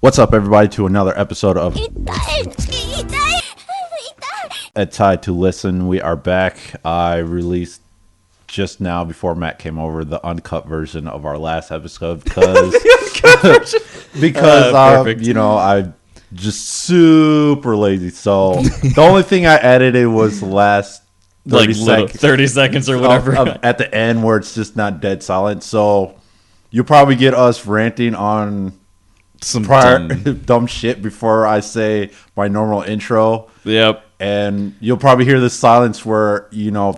What's up, everybody, to another episode of A Tide to Listen. We are back. I released just now, before Matt came over, the uncut version of our last episode because I'm just super lazy. So the only thing I edited was the last 30 seconds or whatever at the end where it's just not dead silent. So you'll probably get us ranting on some dumb shit before I say my normal intro. Yep. And you'll probably hear this silence where,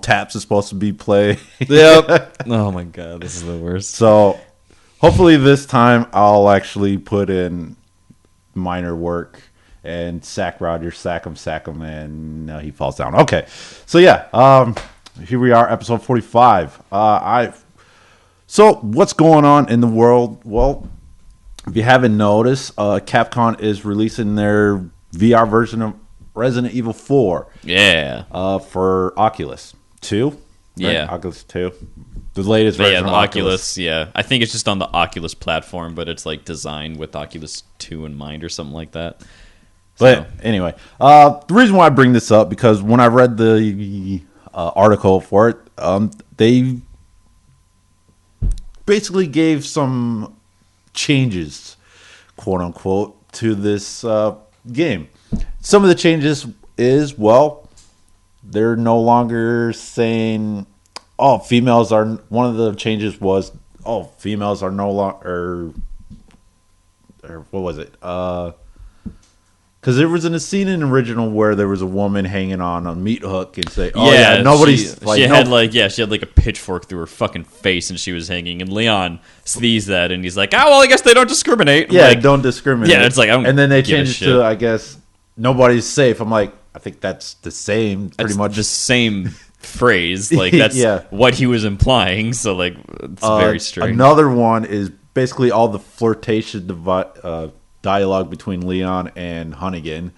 taps is supposed to be played. Yep. Oh my god, this is the worst. So hopefully this time I'll actually put in minor work and sack Roger, sack him, and he falls down. Okay. So yeah, here we are, episode 45. So what's going on in the world? Well, if you haven't noticed, Capcom is releasing their VR version of Resident Evil 4. Yeah. For Oculus 2. Right? Yeah. Oculus 2. The latest version of Oculus. Yeah. I think it's just on the Oculus platform, but it's like designed with Oculus 2 in mind or something like that. But anyway, the reason why I bring this up, because when I read the article for it, they basically gave some changes, quote unquote, to this game. Some of the changes is, they're no longer saying, females are, one of the changes was, females are no longer, or what was it? Because there was a scene in the original where there was a woman hanging on a meat hook and say, nobody's she had like a pitchfork through her fucking face and she was hanging, and Leon sees that and he's like, I guess they don't discriminate. Don't discriminate. Yeah, it's like, and then they changed it to, I guess, nobody's safe. I'm like, I think that's the same, pretty much the same phrase. Like that's what he was implying. So like, it's very strange. Another one is basically all the flirtation dialogue between Leon and Hunnigan,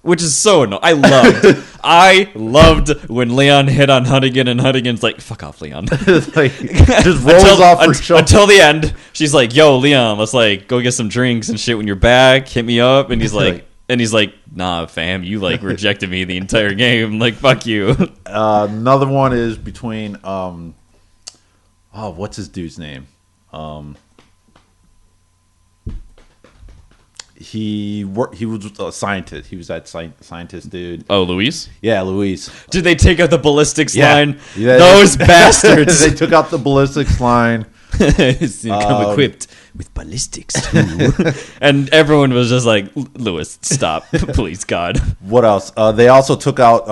which is so annoying. I loved when Leon hit on Hunnigan and Hunnigan's like, fuck off, Leon. Like, just rolls off her shoulder. Until the end, she's like, yo, Leon, let's like go get some drinks and shit when you're back, hit me up. And he's like, nah, fam, you like rejected me the entire game. Like, fuck you. Another one is between what's his dude's name? He was a scientist. He was that scientist dude. Oh, Luis? Yeah, Luis. Did they take out the ballistics line? Yeah, those bastards. They took out the ballistics line. Come equipped with ballistics too. And everyone was just like, Lewis, stop, please, God. What else? They also took out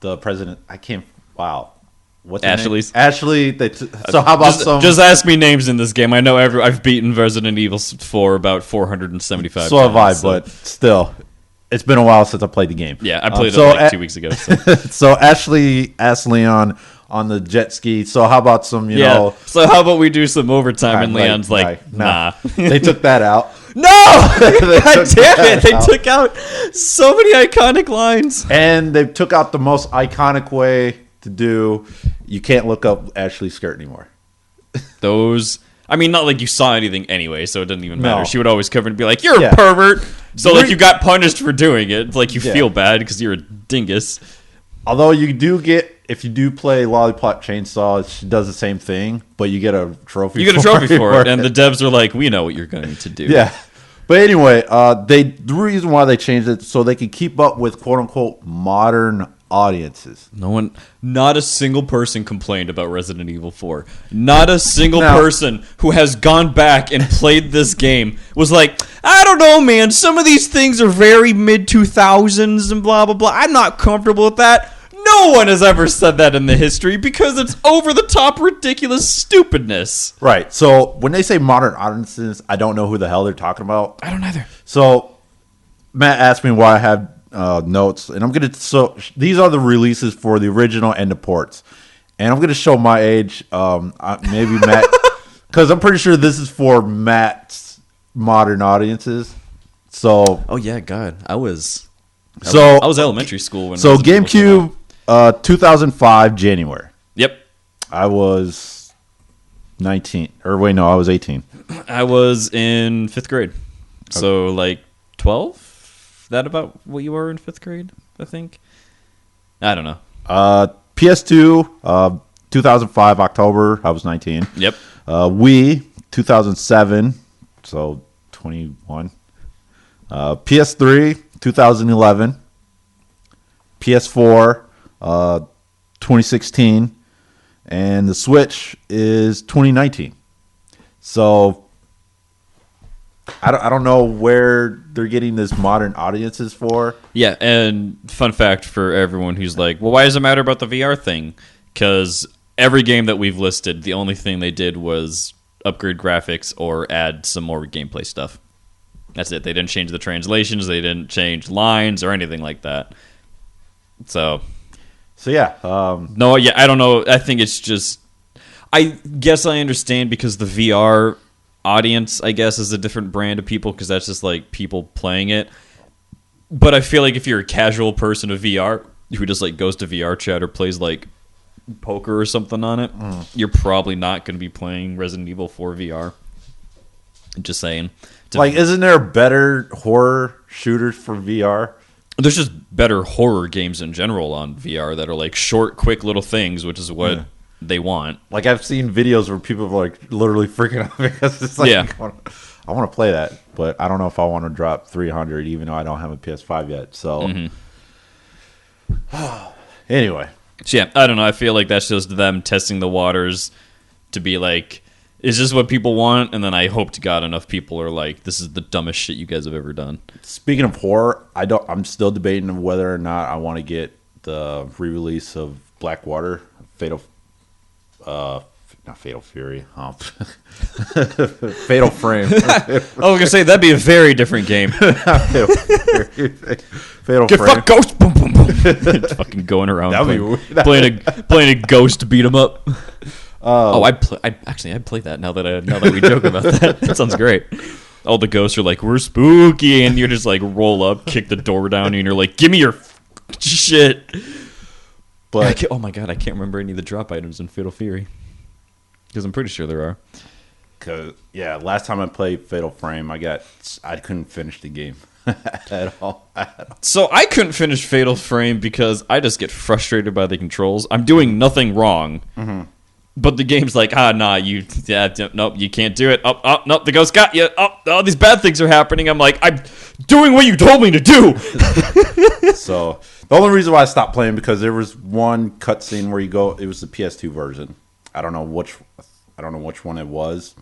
the president. What's Ashley's? Ashley. So how about just ask me names in this game. I know I've beaten Resident Evil 4 about 475 so have I, but still, it's been a while since I played the game. Yeah, I played it like 2 weeks ago. So Ashley asked Leon on the jet ski, so how about some, So how about we do some overtime? And Leon's like, nah. They took that out. No! God damn it! They took out so many iconic lines. And they took out the most iconic way to do, you can't look up Ashley's skirt anymore. Not like you saw anything anyway, so it doesn't even matter. She would always cover and be like, you're a pervert. So like you got punished for doing it. It's like you feel bad because you're a dingus. Although you do get, if you do play Lollipop Chainsaw, she does the same thing, but you get a trophy. You get a trophy for it, and the devs are like, we know what you're going to do. Yeah. But anyway, the reason why they changed it so they could keep up with quote unquote modern audiences. Not a single person complained about Resident Evil 4. Not a single person who has gone back and played this game was like, I don't know, man, some of these things are very mid-2000s and blah, blah, blah. I'm not comfortable with that. No one has ever said that in the history because it's over-the-top ridiculous stupidness. Right. So when they say modern audiences, I don't know who the hell they're talking about. I don't either. So Matt asked me why I have notes, and these are the releases for the original and the ports, and I'm gonna show my age. Maybe Matt, because I'm pretty sure this is for Matt's modern audiences. So, oh yeah, God, I was elementary school when. So GameCube, 2005 January. Yep, I was 19. Or wait, no, I was 18. I was in 5th grade. So, like, 12? That about what you were in 5th grade, I think? I don't know. PS2, 2005, October, I was 19. Yep. Wii, 2007, so 21. PS3, 2011. PS4, 2016. And the Switch is 2019. So I don't know where they're getting this modern audiences for. Yeah, and fun fact for everyone who's like, well, why does it matter about the VR thing? Because every game that we've listed, the only thing they did was upgrade graphics or add some more gameplay stuff. That's it. They didn't change the translations. They didn't change lines or anything like that. So yeah. No, yeah, I don't know. I think it's just... I guess I understand because the VR audience, I guess, is a different brand of people because that's just like people playing it. But I feel like if you're a casual person of VR who just like goes to VR chat or plays like poker or something on it, you're probably not going to be playing Resident Evil 4 VR. Just saying. Like, isn't there better horror shooters for VR? There's just better horror games in general on VR that are like short, quick little things, which is what they want. Like, I've seen videos where people are like literally freaking out because it's like, I want to play that, but I don't know if I want to drop 300 even though I don't have a PS5 yet. So, anyway. So yeah, I don't know. I feel like that's just them testing the waters to be like, is this what people want? And then I hope to God enough people are like, this is the dumbest shit you guys have ever done. Speaking of horror, I'm still debating whether or not I want to get the re-release of Blackwater, not Fatal Fury, Fatal Frame. I was gonna say that'd be a very different game. Fatal Frame. Fuck Ghost, boom, boom, boom. Fucking going around playing a Ghost beat 'em up. I'd play that now that we joke about that. That sounds great. All the ghosts are like, we're spooky, and you just like roll up, kick the door down, and you're like, give me your shit. But oh my god, I can't remember any of the drop items in Fatal Fury because I'm pretty sure there are. Cause last time I played Fatal Frame, I couldn't finish the game at all. So I couldn't finish Fatal Frame because I just get frustrated by the controls. I'm doing nothing wrong. Mm-hmm. But the game's like, nope, you can't do it. Nope, the ghost got you. Oh, these bad things are happening. I'm like, I'm doing what you told me to do. So the only reason why I stopped playing because there was one cutscene where it was the PS2 version. I don't know which one it was,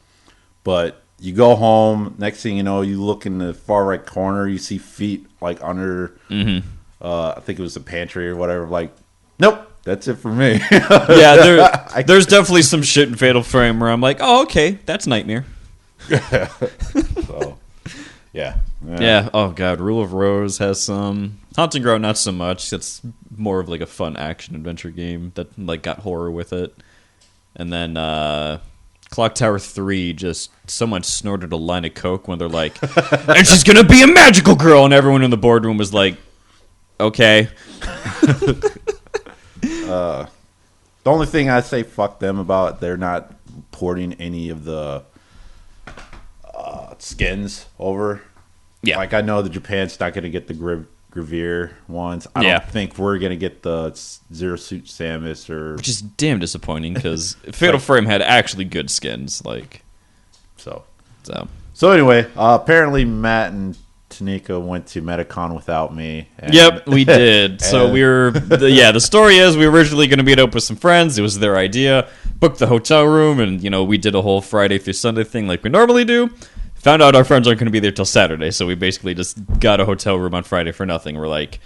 but you go home. Next thing you know, you look in the far right corner, you see feet like under. Mm-hmm. I think it was the pantry or whatever. Like, nope. That's it for me. There's definitely some shit in Fatal Frame where I'm like, oh, okay, that's Nightmare. So, yeah. Oh, God, Rule of Rose has some. Haunting Ground, not so much. It's more of like a fun action-adventure game that like got horror with it. And then Clock Tower 3, just someone snorted a line of coke when they're like, and she's going to be a magical girl, and everyone in the boardroom was like, okay. The only thing I say fuck them about, they're not porting any of the skins over. Yeah. Like, I know that Japan's not going to get the Gravere ones. I don't think we're going to get the Zero Suit Samus which is damn disappointing because Fatal Frame had actually good skins. Like, So anyway, apparently Matt and Tanika went to Metacon without me. Yep, we did. So the story is we were originally going to meet up with some friends. It was their idea. Booked the hotel room, and we did a whole Friday through Sunday thing like we normally do. Found out our friends aren't going to be there till Saturday, so we basically just got a hotel room on Friday for nothing. We're like,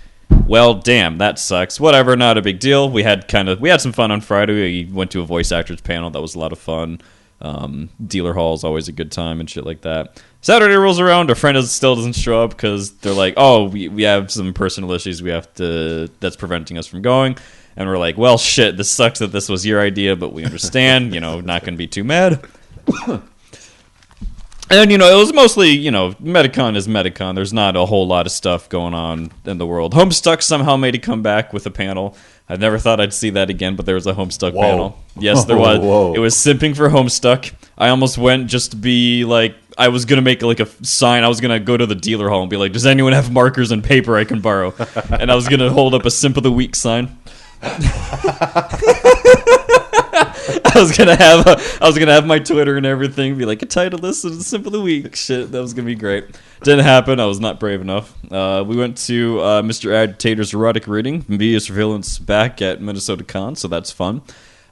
well, damn, that sucks. Whatever, not a big deal. We had some fun on Friday. We went to a voice actors panel. That was a lot of fun. Dealer hall is always a good time and shit like that. Saturday rolls around, our friend still doesn't show up because they're like, oh, we have some personal issues that's preventing us from going. And we're like, well, shit, this sucks that this was your idea, but we understand, not going to be too mad. And, it was mostly, Medicon is Medicon. There's not a whole lot of stuff going on in the world. Homestuck somehow made a comeback with a panel. I never thought I'd see that again, but there was a Homestuck panel. Yes, there was. Whoa. It was simping for Homestuck. I almost went just to be like, I was going to make like a sign. I was going to go to the dealer hall and be like, does anyone have markers and paper I can borrow? And I was going to hold up a Simp of the Week sign. I was gonna have my Twitter and everything be like a title list of the Simp of the Week. Shit, that was gonna be great. Didn't happen. I was not brave enough. We went to Mr. Agitator's erotic reading. Media surveillance back at Minnesota Con, so that's fun.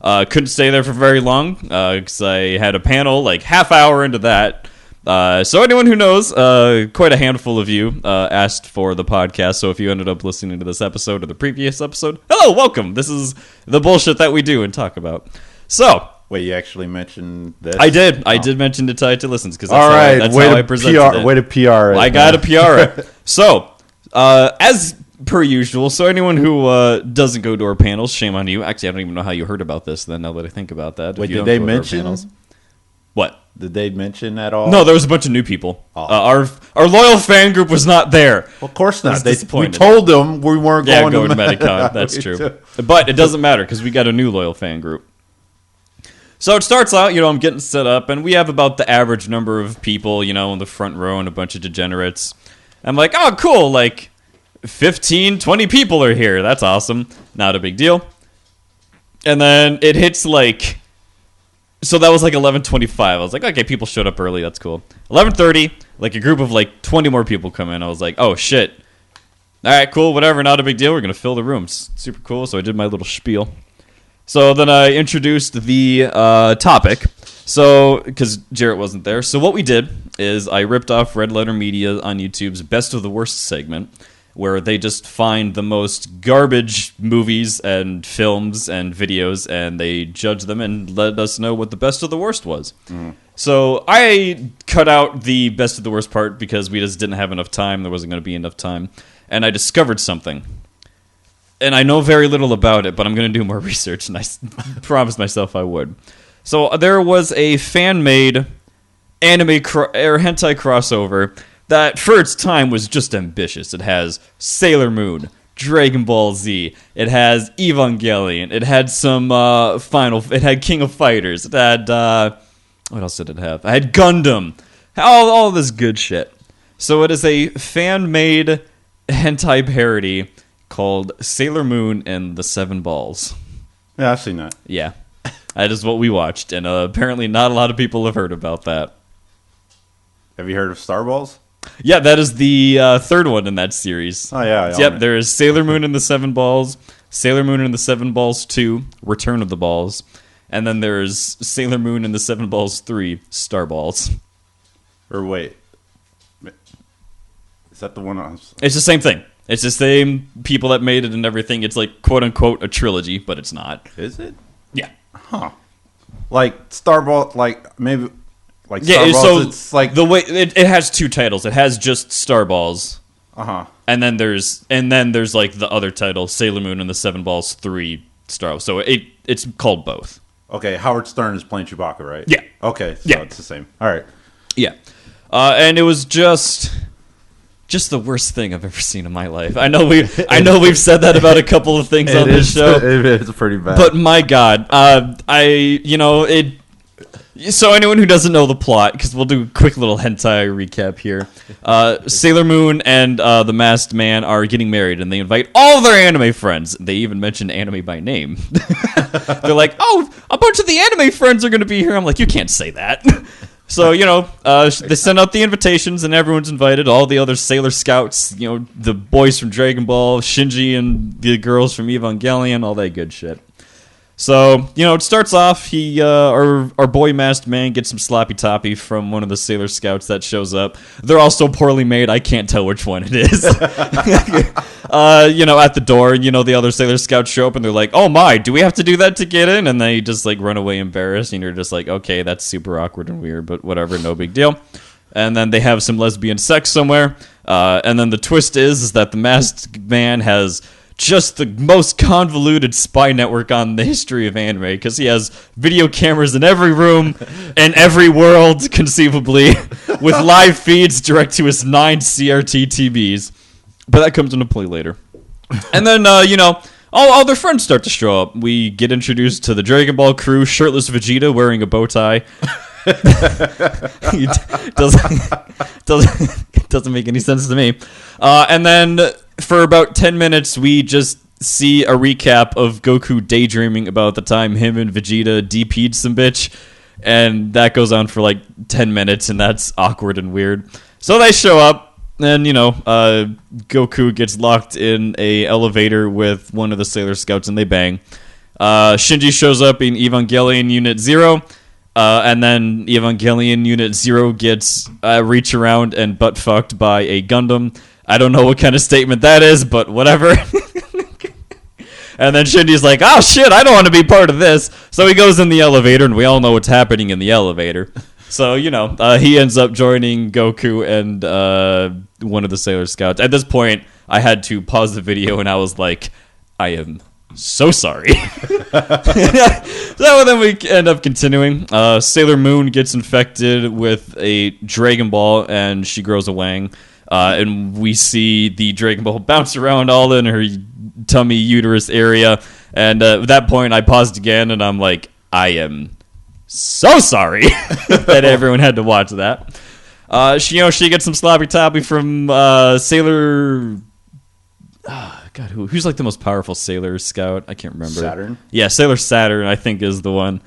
Couldn't stay there for very long because I had a panel like half hour into that. So anyone who knows, quite a handful of you asked for the podcast. So if you ended up listening to this episode or the previous episode, hello, welcome. This is the bullshit that we do and talk about. So, wait, you actually mentioned this? I did. I did mention it to listens because that's how I presented it. Way to PR it. I got to PR it. So, as per usual, so anyone who doesn't go to our panels, shame on you. Actually, I don't even know how you heard about this then, now that I think about that. Wait, did they mention? What? Did they mention at all? No, there was a bunch of new people. Our loyal fan group was not there. Well, of course not. We disappointed. told them we weren't going to Medicon. That's true. But it doesn't matter because we got a new loyal fan group. So it starts out, I'm getting set up, and we have about the average number of people, in the front row and a bunch of degenerates. I'm like, oh, cool, like 15, 20 people are here. That's awesome. Not a big deal. And then it hits like... So that was like 11:25. I was like, okay, people showed up early. That's cool. 11:30, like a group of like 20 more people come in. I was like, oh, shit. All right, cool, whatever. Not a big deal. We're going to fill the rooms. Super cool. So I did my little spiel. So then I introduced the topic. So, because Jarrett wasn't there. So what we did is I ripped off Red Letter Media on YouTube's Best of the Worst segment, where they just find the most garbage movies and films and videos, and they judge them and let us know what the best of the worst was. So I cut out the best of the worst part because we just didn't have enough time. There wasn't going to be enough time. And I discovered something. And I know very little about it, but I'm going to do more research, and I promised myself I would. So there was a fan-made anime or hentai crossover that, for its time, was just ambitious. It has Sailor Moon, Dragon Ball Z, it has Evangelion, it had some it had King of Fighters, it had, what else did it have? I had Gundam, all this good shit. So it is a fan-made hentai parody called Sailor Moon and the Seven Balls. Yeah, I've seen that. Yeah, that is what we watched, and apparently not a lot of people have heard about that. Have you heard of Star Balls? Yeah, that is the third one in that series. Oh, yeah. Yep, there is Sailor Moon and the Seven Balls, Sailor Moon and the Seven Balls 2, Return of the Balls, and then there's Sailor Moon and the Seven Balls 3, Star Balls. Or wait. Is that the one? It's the same thing. It's the same people that made it and everything. It's like, quote-unquote, a trilogy, but it's not. Is it? Yeah. Huh. Like Star Ball, like maybe... Like yeah, Star Balls, so it's like the way it has two titles. It has just Star Balls, and then there's like the other title, Sailor Moon and the Seven Balls 3 Star. So it's called both. Okay, Howard Stern is playing Chewbacca, right? Yeah. Okay, so it's the same. All right. Yeah, and it was just the worst thing I've ever seen in my life. I know we've said that about a couple of things on this show. It is pretty bad. But my God, it. So anyone who doesn't know the plot, because we'll do a quick little hentai recap here. Sailor Moon and the Masked Man are getting married, and they invite all their anime friends. They even mention anime by name. They're like, oh, a bunch of the anime friends are going to be here. I'm like, you can't say that. So, they send out the invitations, and everyone's invited. All the other Sailor Scouts, the boys from Dragon Ball, Shinji and the girls from Evangelion, all that good shit. So, it starts off, our boy Masked Man gets some sloppy toppy from one of the Sailor Scouts that shows up. They're all so poorly made, I can't tell which one it is. At the door, the other Sailor Scouts show up and they're like, oh my, do we have to do that to get in? And they just like run away embarrassed, and you're just like, okay, that's super awkward and weird, but whatever, no big deal. And then they have some lesbian sex somewhere. And then the twist is that the Masked Man has just the most convoluted spy network on the history of anime, because he has video cameras in every room and every world conceivably, with live feeds direct to his 9 CRT TVs. But that comes into play later. And then, all their friends start to show up. We get introduced to the Dragon Ball crew, shirtless Vegeta wearing a bow tie. doesn't make any sense to me. And then for about 10 minutes, we just see a recap of Goku daydreaming about the time him and Vegeta DP'd some bitch. And that goes on for like 10 minutes, and that's awkward and weird. So they show up. And, Goku gets locked in a elevator with one of the Sailor Scouts, and they bang. Shinji shows up in Evangelion Unit 0, and then Evangelion Unit 0 gets reach around and butt fucked by a Gundam. I don't know what kind of statement that is, but whatever. And then Shinji's like, oh shit, I don't want to be part of this. So he goes in the elevator, and we all know what's happening in the elevator. So, he ends up joining Goku and one of the Sailor Scouts. At this point, I had to pause the video, and I was like, I am so sorry. So then we end up continuing. Sailor Moon gets infected with a Dragon Ball, and she grows a wang. And we see the Dragon Ball bounce around all in her tummy uterus area. And at that point, I paused again, and I'm like, I am so sorry that everyone had to watch that. She gets some sloppy toppy from Sailor. God, who's like the most powerful Sailor Scout? I can't remember. Saturn. Yeah, Sailor Saturn, I think, is the one.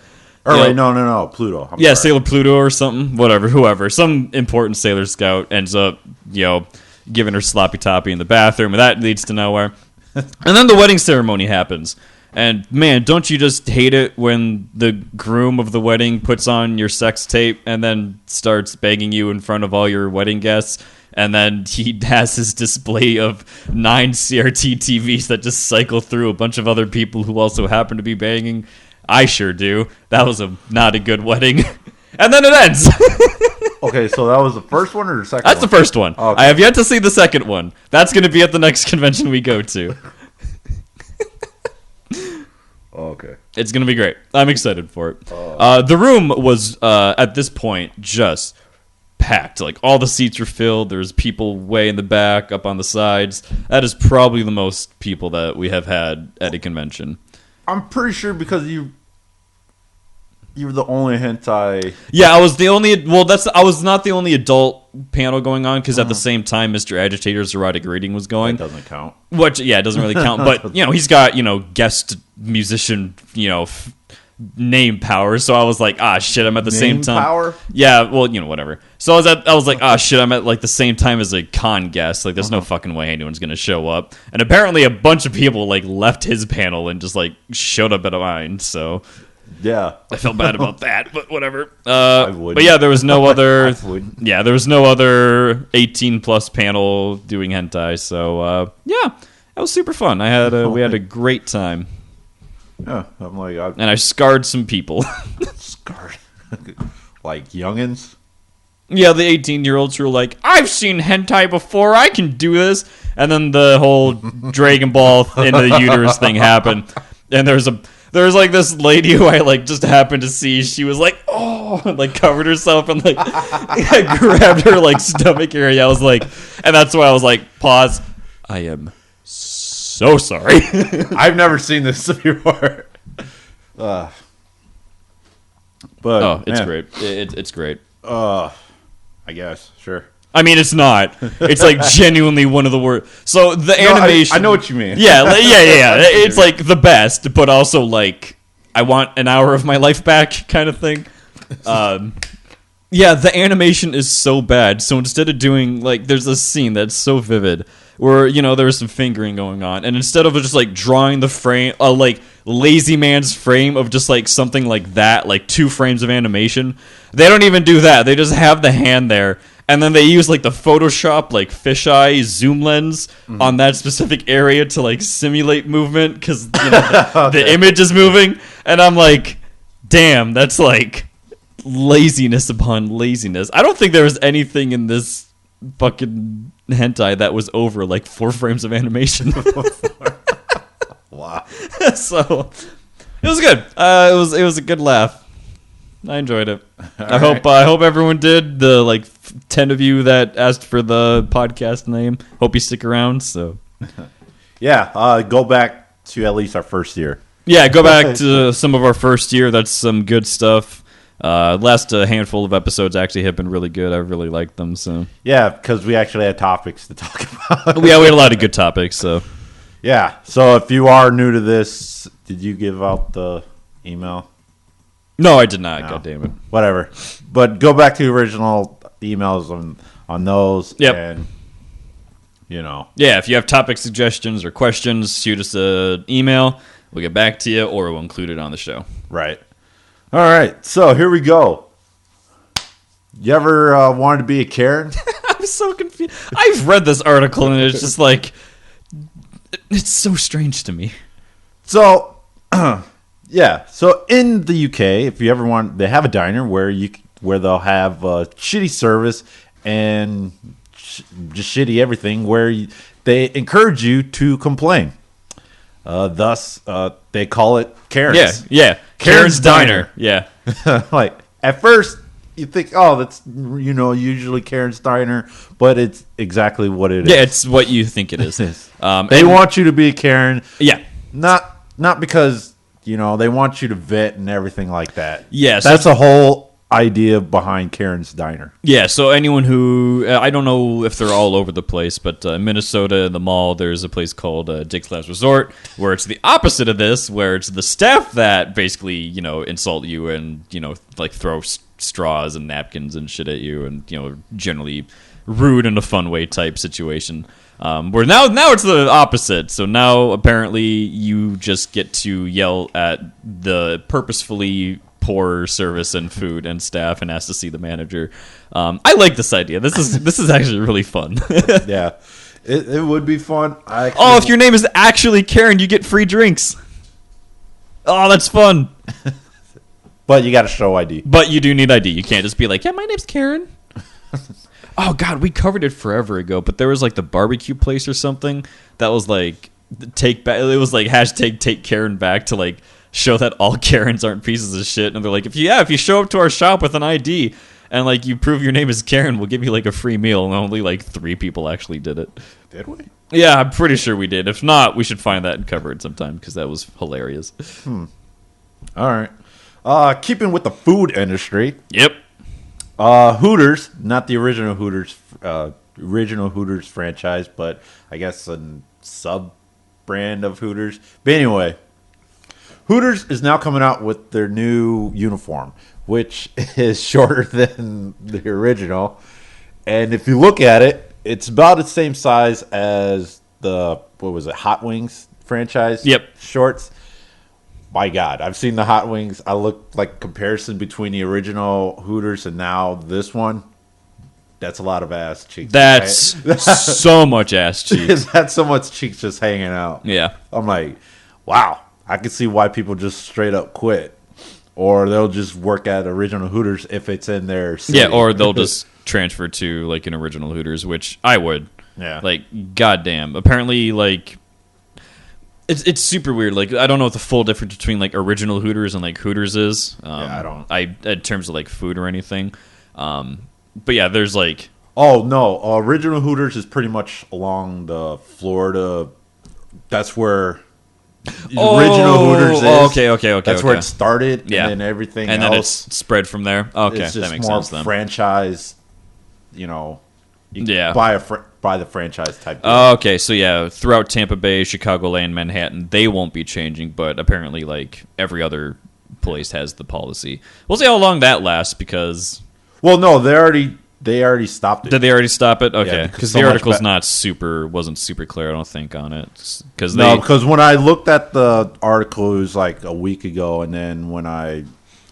Wait, no, Pluto. I'm sorry. Sailor Pluto or something. Whatever, whoever. Some important Sailor Scout ends up, giving her sloppy toppy in the bathroom, and that leads to nowhere. And then the wedding ceremony happens. And, man, don't you just hate it when the groom of the wedding puts on your sex tape and then starts begging you in front of all your wedding guests? And then he has his display of 9 CRT TVs that just cycle through a bunch of other people who also happen to be banging. I sure do. That was not a good wedding. And then it ends. Okay, so that was the first one or the second That's one? the first one. Okay. I have yet to see the second one. That's going to be at the next convention we go to. Okay. It's going to be great. I'm excited for it. The room was, at this point, just packed. Like, all the seats were filled. There's people way in the back, up on the sides. That is probably the most people that we have had at a convention. I'm pretty sure because you were the only hentai. Yeah, I was the only. Well, I was not the only adult panel going on because at the same time, Mr. Agitator's erotic reading was going. That doesn't count. Which, yeah, it doesn't really count. But he's got guest musician name power. So I was like, shit, I'm at the same time. Power? Yeah, well, whatever. So I was like, shit, I'm at like the same time as a con guest. Like, there's no fucking way anyone's gonna show up. And apparently, a bunch of people like left his panel and just like showed up at mine. So. Yeah, I felt bad about that, but whatever. would. But yeah, there was no other. Yeah, there was no other 18+ panel doing hentai. So yeah, that was super fun. We had a great time. Yeah, I'm like, and I scarred some people. Scarred, like youngins. Yeah, the 18-year-olds who were like, I've seen hentai before. I can do this. And then the whole Dragon Ball into the uterus thing happened, and there was like this lady who I like just happened to see. She was like, oh, and like covered herself and like grabbed her like stomach area. I was like, and that's why I was like, pause. I am so sorry. I've never seen this before. But it's great. It's great. I guess sure. I mean, it's not. It's like genuinely one of the worst. So the animation. I know what you mean. Yeah. It's like the best, but also like I want an hour of my life back, kind of thing. Yeah, the animation is so bad. So instead of doing like, there's a scene that's so vivid where there was some fingering going on, and instead of just like drawing the frame, like lazy man's frame of just like something like that, like 2 frames of animation, they don't even do that. They just have the hand there. And then they use like the Photoshop like fisheye zoom lens on that specific area to like simulate movement because the image is moving. And I'm like, damn, that's like laziness upon laziness. I don't think there was anything in this fucking hentai that was over like 4 frames of animation. So it was good. It was a good laugh. I enjoyed it. I hope everyone did. The 10 of you that asked for the podcast name. Hope you stick around. So yeah, go back to at least our first year. Yeah, go back to some of our first year. That's some good stuff. Last handful of episodes actually have been really good. I really liked them. So yeah, because we actually had topics to talk about. Yeah, we had a lot of good topics. So yeah. So if you are new to this, did you give out the email? No, I did not. No. God damn it. Whatever. But go back to the original emails on those. Yep. And, Yeah, if you have topic suggestions or questions, shoot us an email. We'll get back to you, or we'll include it on the show. Right. All right. So here we go. You ever wanted to be a Karen? I'm so confused. I've read this article, and it's just it's so strange to me. So, yeah. So in the UK, if you ever want, they have a diner where they'll have shitty service and just shitty everything, where they encourage you to complain. Thus, they call it Karen's. Yeah. Karen's Diner. Yeah. At first, you think, oh, that's usually Karen's Diner, but it's exactly what it is. Yeah, it's what you think it is. They want you to be a Karen. Yeah. Not because they want you to vet and everything like that. Yeah, that's a whole idea behind Karen's Diner. Yeah, so anyone who I don't know if they're all over the place, but Minnesota in the mall, there's a place called Dick's Last Resort, where it's the opposite of this, where it's the staff that basically insult you and throw straws and napkins and shit at you, and generally rude in a fun way type situation. Where now it's the opposite. So now apparently you just get to yell at the purposefully poor service and food and staff and ask to see the manager. I like this idea. This is actually really fun. Yeah, it would be fun. If your name is actually Karen, you get free drinks. Oh, that's fun. But you got to show ID. But you do need ID. You can't just be like, yeah, my name's Karen. Oh, God, we covered it forever ago, but there was the barbecue place or something that was take back. It was hashtag take Karen back to show that all Karens aren't pieces of shit. And they're like, if you show up to our shop with an ID and you prove your name is Karen, we'll give you a free meal. And only 3 people actually did it. Did we? Yeah, I'm pretty sure we did. If not, we should find that and cover it sometime because that was hilarious. All right. Keeping with the food industry. Yep. Hooters, not the original Hooters franchise, but I guess a sub brand of Hooters. But anyway, Hooters is now coming out with their new uniform, which is shorter than the original. And if you look at it, it's about the same size as the Hot Wings franchise. Yep. Shorts. My God, I've seen the Hot Wings. I look comparison between the original Hooters and now this one. That's a lot of ass cheeks. That's so much ass cheeks. That's so much cheeks just hanging out. Yeah. I'm like, wow. I can see why people just straight up quit. Or they'll just work at original Hooters if it's in their city. Yeah, or they'll just transfer to an original Hooters, which I would. Yeah. Goddamn. Apparently, It's super weird. I don't know what the full difference between original Hooters and Hooters is. I don't. In terms of food or anything. But yeah, there's Oh no, original Hooters is pretty much along the Florida. That's where original Hooters is. Okay. That's where it started. Yeah, and then everything and else, then it's spread from there. Okay, it's just that makes more sense then. franchise. You can buy the franchise type. Okay, so yeah, throughout Tampa Bay, Chicagoland, Manhattan, they won't be changing, but apparently, every other place has the policy. We'll see how long that lasts because. Well, no, they already stopped it. Did they already stop it? Okay, Yeah, because so the much article's wasn't super clear. I don't think on it because when I looked at the article, it was a week ago, and then when I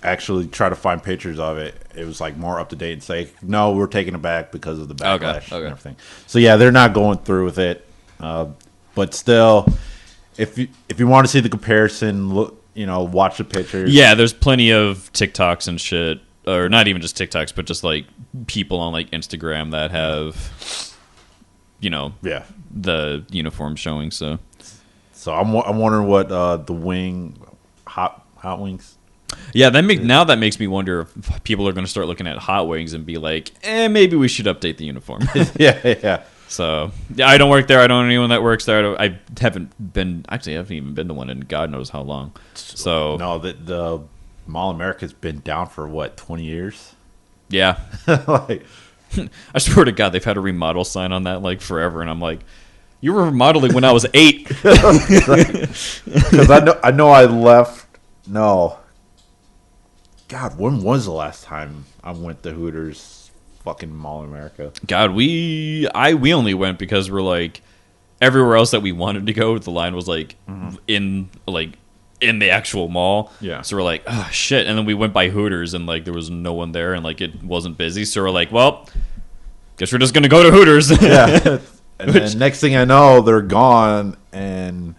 actually try to find pictures of it, it was more up to date and say, no, we're taking it back because of the backlash and everything. So yeah, they're not going through with it. But still, if you want to see the comparison, look, watch the pictures. Yeah, there's plenty of TikToks and shit, or not even just TikToks, but just people on Instagram that have, the uniform showing. So So I'm wondering what the hot wings. Yeah, that makes me wonder if people are going to start looking at hot wings and be like, maybe we should update the uniform. Yeah. So yeah, I don't work there. I don't know anyone that works there. I haven't even been to one in God knows how long. So no, the Mall America's been down for what, 20 years? Yeah. Like, I swear to God, they've had a remodel sign on that like forever, and I'm like, you were remodeling when I was 8. Because I know I left. No. God, when was the last time I went to Hooters? Fucking Mall America. God, we only went because we're like everywhere else that we wanted to go. The line was like in the actual mall. Yeah. So we're like, oh shit, and then we went by Hooters and like there was no one there and like it wasn't busy. So we're like, well, guess we're just gonna go to Hooters. Yeah. And then next thing I know, they're gone, and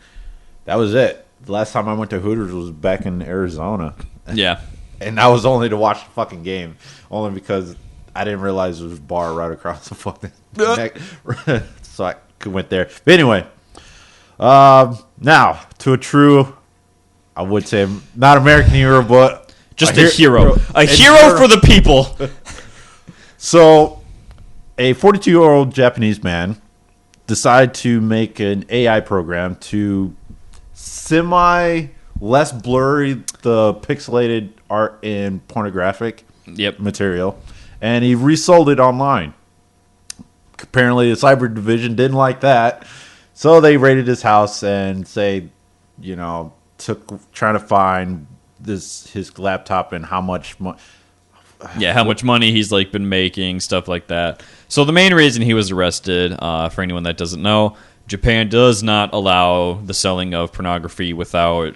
that was it. The last time I went to Hooters was back in Arizona. Yeah. And that was only to watch the fucking game, only because I didn't realize there was a bar right across the fucking neck. So I went there. But anyway, now to a true, I would say, not American hero, but just a hero. A hero for the people. So, a 42-year-old Japanese man decided to make an AI program to less blurry the pixelated art and pornographic material, and he resold it online. Apparently, the cyber division didn't like that, so they raided his house and trying to find his laptop and how much how much money he's like been making, stuff like that. So the main reason he was arrested, for anyone that doesn't know, Japan does not allow the selling of pornography without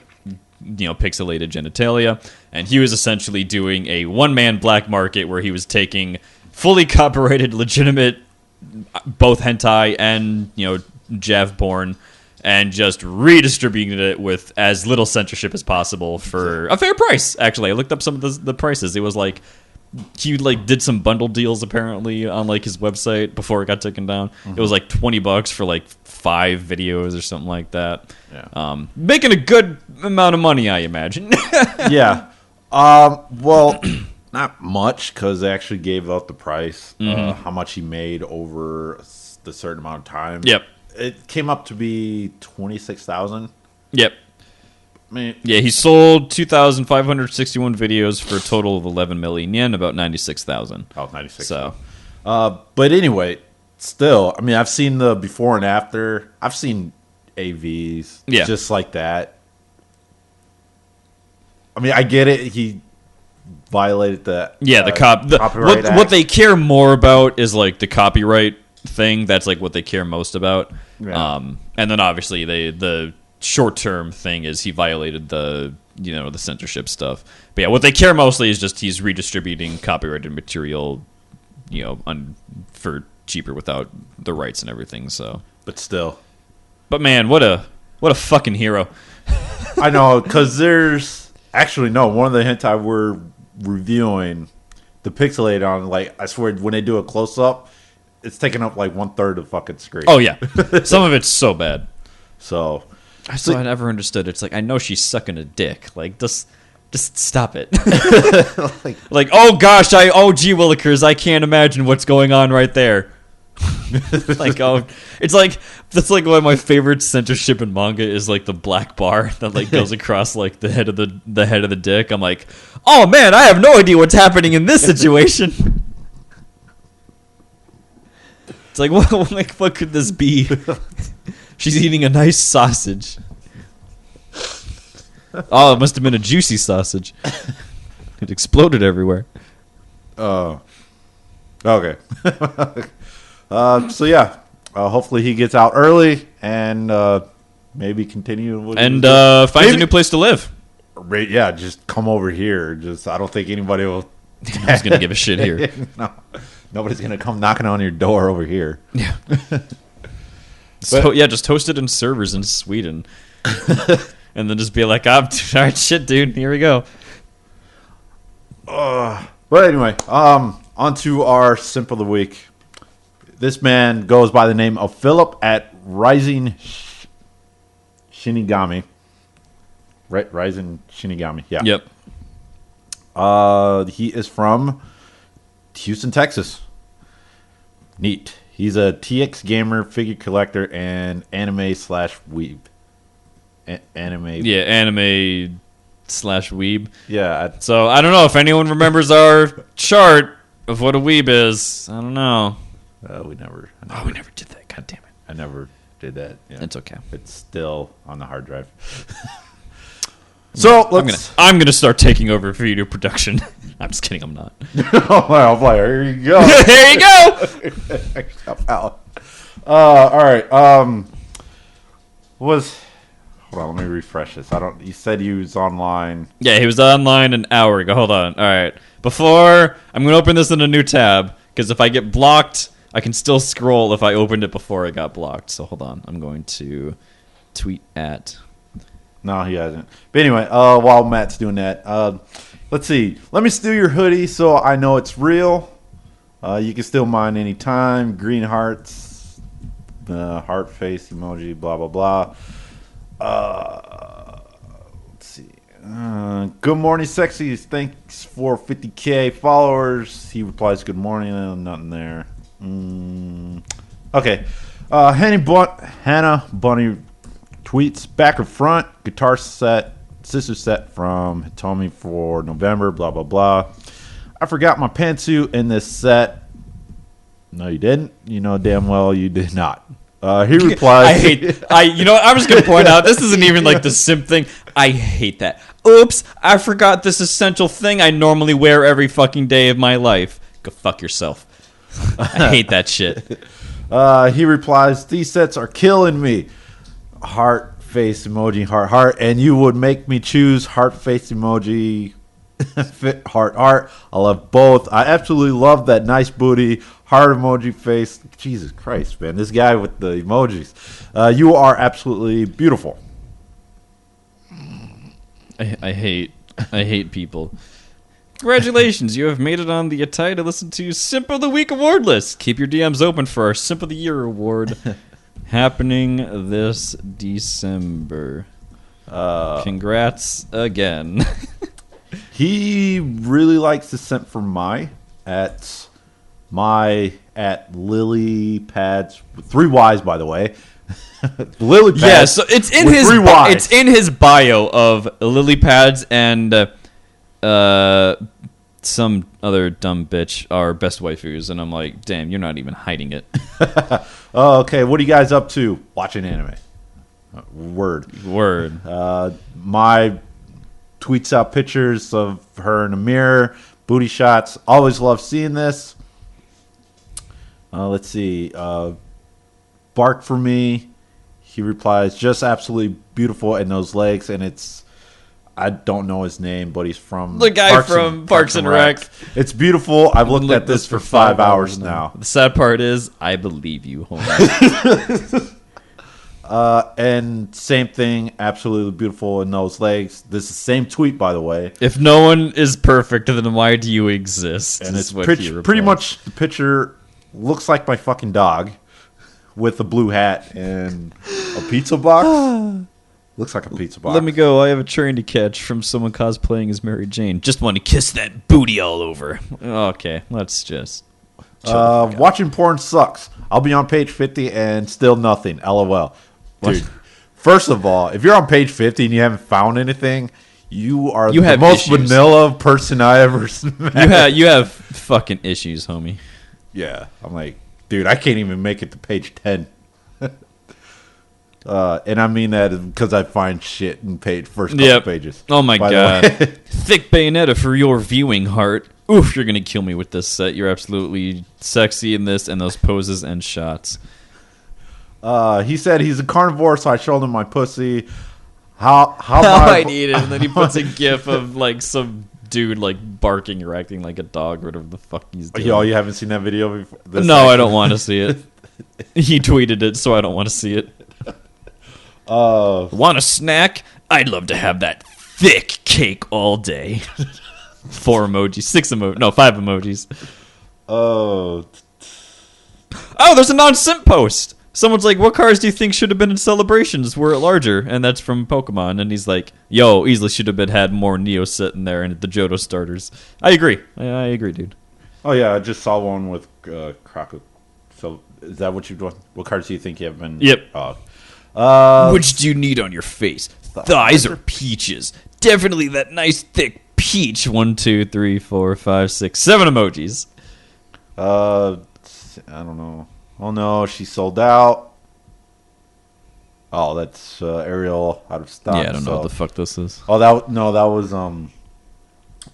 pixelated genitalia, and he was essentially doing a one-man black market where he was taking fully copyrighted, legitimate, both hentai and jav porn, and just redistributing it with as little censorship as possible for a fair price. Actually, I looked up some of the prices. It was like he did some bundle deals apparently on like his website before it got taken down. It was like $20 for like 5 videos or something like that. Yeah. Making a good amount of money, I imagine. Yeah. Well, not much, because they actually gave out the price, how much he made over the certain amount of time. Yep. It came up to be 26,000. Yep. I mean, yeah, he sold 2,561 videos for a total of 11 million yen, about 96,000. Oh, 96. So, but anyway, still, I mean, I've seen the before and after. I've seen AVs just like that. I mean, I get it. He violated the copyright Act. What they care more about is like the copyright thing. That's like what they care most about. Yeah. And then obviously the short-term thing is he violated the the censorship stuff. But yeah, what they care mostly is just he's redistributing copyrighted material, for cheaper without the rights and everything. So, but still, man, what a fucking hero. I know, because there's actually one of the hentai we're reviewing, the pixelated on, like, I swear when they do a close-up, it's taking up like 1/3 of the fucking screen. Oh yeah, some of it's so bad. So I never understood. It's like, I know she's sucking a dick. Like, just stop it. like, oh gosh, gee willikers, I can't imagine what's going on right there. It's like that's like one of my favorite censorship in manga is like the black bar that like goes across like the head of the dick. I'm like, oh man, I have no idea what's happening in this situation. It's like, what could this be? She's eating a nice sausage. Oh, it must have been a juicy sausage. It exploded everywhere. Oh. Okay. So yeah, hopefully he gets out early and maybe continue and finds a new place to live. Yeah, just come over here. I don't think anybody will. Who's gonna give a shit here? No, nobody's gonna come knocking on your door over here. Yeah. Just host it in servers in Sweden, and then just be like, all right, shit, dude, here we go. But anyway, on to our simp of the week. This man goes by the name of Philip at Rising Shinigami. Rising Shinigami. Yeah. Yep. He is from Houston, Texas. Neat. He's a TX gamer, figure collector, and anime/weeb. Anime. Yeah, anime/weeb. Yeah. So I don't know if anyone remembers our chart of what a weeb is. I don't know. We never Did that. God damn it. I never did that. Yeah. It's okay. It's still on the hard drive. So I'm gonna start taking over video production. I'm just kidding. I'm not. Oh, well, here you go. There you go. All right. Hold on. Let me refresh this. You said he was online. Yeah, he was online an hour ago. Hold on. All right. Before I'm gonna open this in a new tab because if I get blocked, I can still scroll if I opened it before I got blocked. So hold on. I'm going to tweet at. No, he hasn't. But anyway, while Matt's doing that, let's see. Let me steal your hoodie so I know it's real. You can steal mine anytime. Green hearts, heart face emoji, blah, blah, blah. Let's see. Good morning, sexies. Thanks for 50K followers. He replies, good morning. Nothing there. Okay. Hannah Bunny tweets back or front guitar set sister set from Hitomi for November blah blah blah. I forgot my pantsuit in this set. No, you didn't. You know damn well you did not. He replies. You know what? I'm just gonna point out this isn't even like the simp thing. I hate that. Oops, I forgot this essential thing I normally wear every fucking day of my life. Go fuck yourself. I hate that shit. He replies, these sets are killing me. Heart face emoji, heart, and you would make me choose heart face emoji, fit heart. I love both. I absolutely love that nice booty, heart emoji face. Jesus Christ, man, this guy with the emojis. You are absolutely beautiful. I hate people. Congratulations, you have made it on the Atai to listen to Simp of the Week award list. Keep your DMs open for our Simp of the Year award. Happening this December. Congrats again. He really likes to send for at Lily Pads with 3 Y's, by the way. Lily Pads. Yeah, so it's in his bio of Lily Pads and some other dumb bitch are best waifus, and I'm like, damn, you're not even hiding it. Okay, what are you guys up to? Watching anime. Word. My tweets out pictures of her in a mirror, booty shots. Always love seeing this. Let's see. Bark for me. He replies, just absolutely beautiful in those legs, and I don't know his name, but he's from the guy from Parks and Rec. It's beautiful. I've looked at this for 5 hours now. The sad part is, I believe you. Hold on. And same thing, absolutely beautiful in those legs. This is the same tweet, by the way. If no one is perfect, then why do you exist? And it's pretty much the picture looks like my fucking dog with a blue hat and a pizza box. Looks like a pizza box. Let me go. I have a train to catch from someone cosplaying as Mary Jane. Just want to kiss that booty all over. Okay, let's just... watching porn sucks. I'll be on page 50 and still nothing. LOL. Dude, first of all, if you're on page 50 and you haven't found anything, you are the most vanilla person I ever met. You have fucking issues, homie. Yeah. I'm like, dude, I can't even make it to page 10. And I mean that because I find shit in first couple pages. Oh my god. Thick Bayonetta for your viewing heart. Oof, you're gonna kill me with this set. You're absolutely sexy in this and those poses and shots. He said he's a carnivore, so I showed him my pussy. How I need it, and then he puts a gif of like some dude like barking or acting like a dog or whatever the fuck he's doing. Yo, you haven't seen that video before? No, I don't want to see it. He tweeted it, so I don't want to see it. Want a snack? I'd love to have that thick cake all day. 4 emojis, 5 emojis. Oh, there's a non-simp post. Someone's like, what cars do you think should have been in celebrations? Were it larger? And that's from Pokemon. And he's like, yo, easily should have had more Neo sitting there and the Johto starters. I agree. I agree, dude. Oh, yeah, I just saw one with Crocodile. So is that what you've done? What cards do you think you have been? Yep. Which do you need on your face? Thighs or peaches? Definitely that nice thick peach. 1, 2, 3, 4, 5, 6, 7 emojis. I don't know. Oh no, she sold out. Oh, that's Ariel out of stock. Yeah, I don't know what the fuck this is. Oh, that was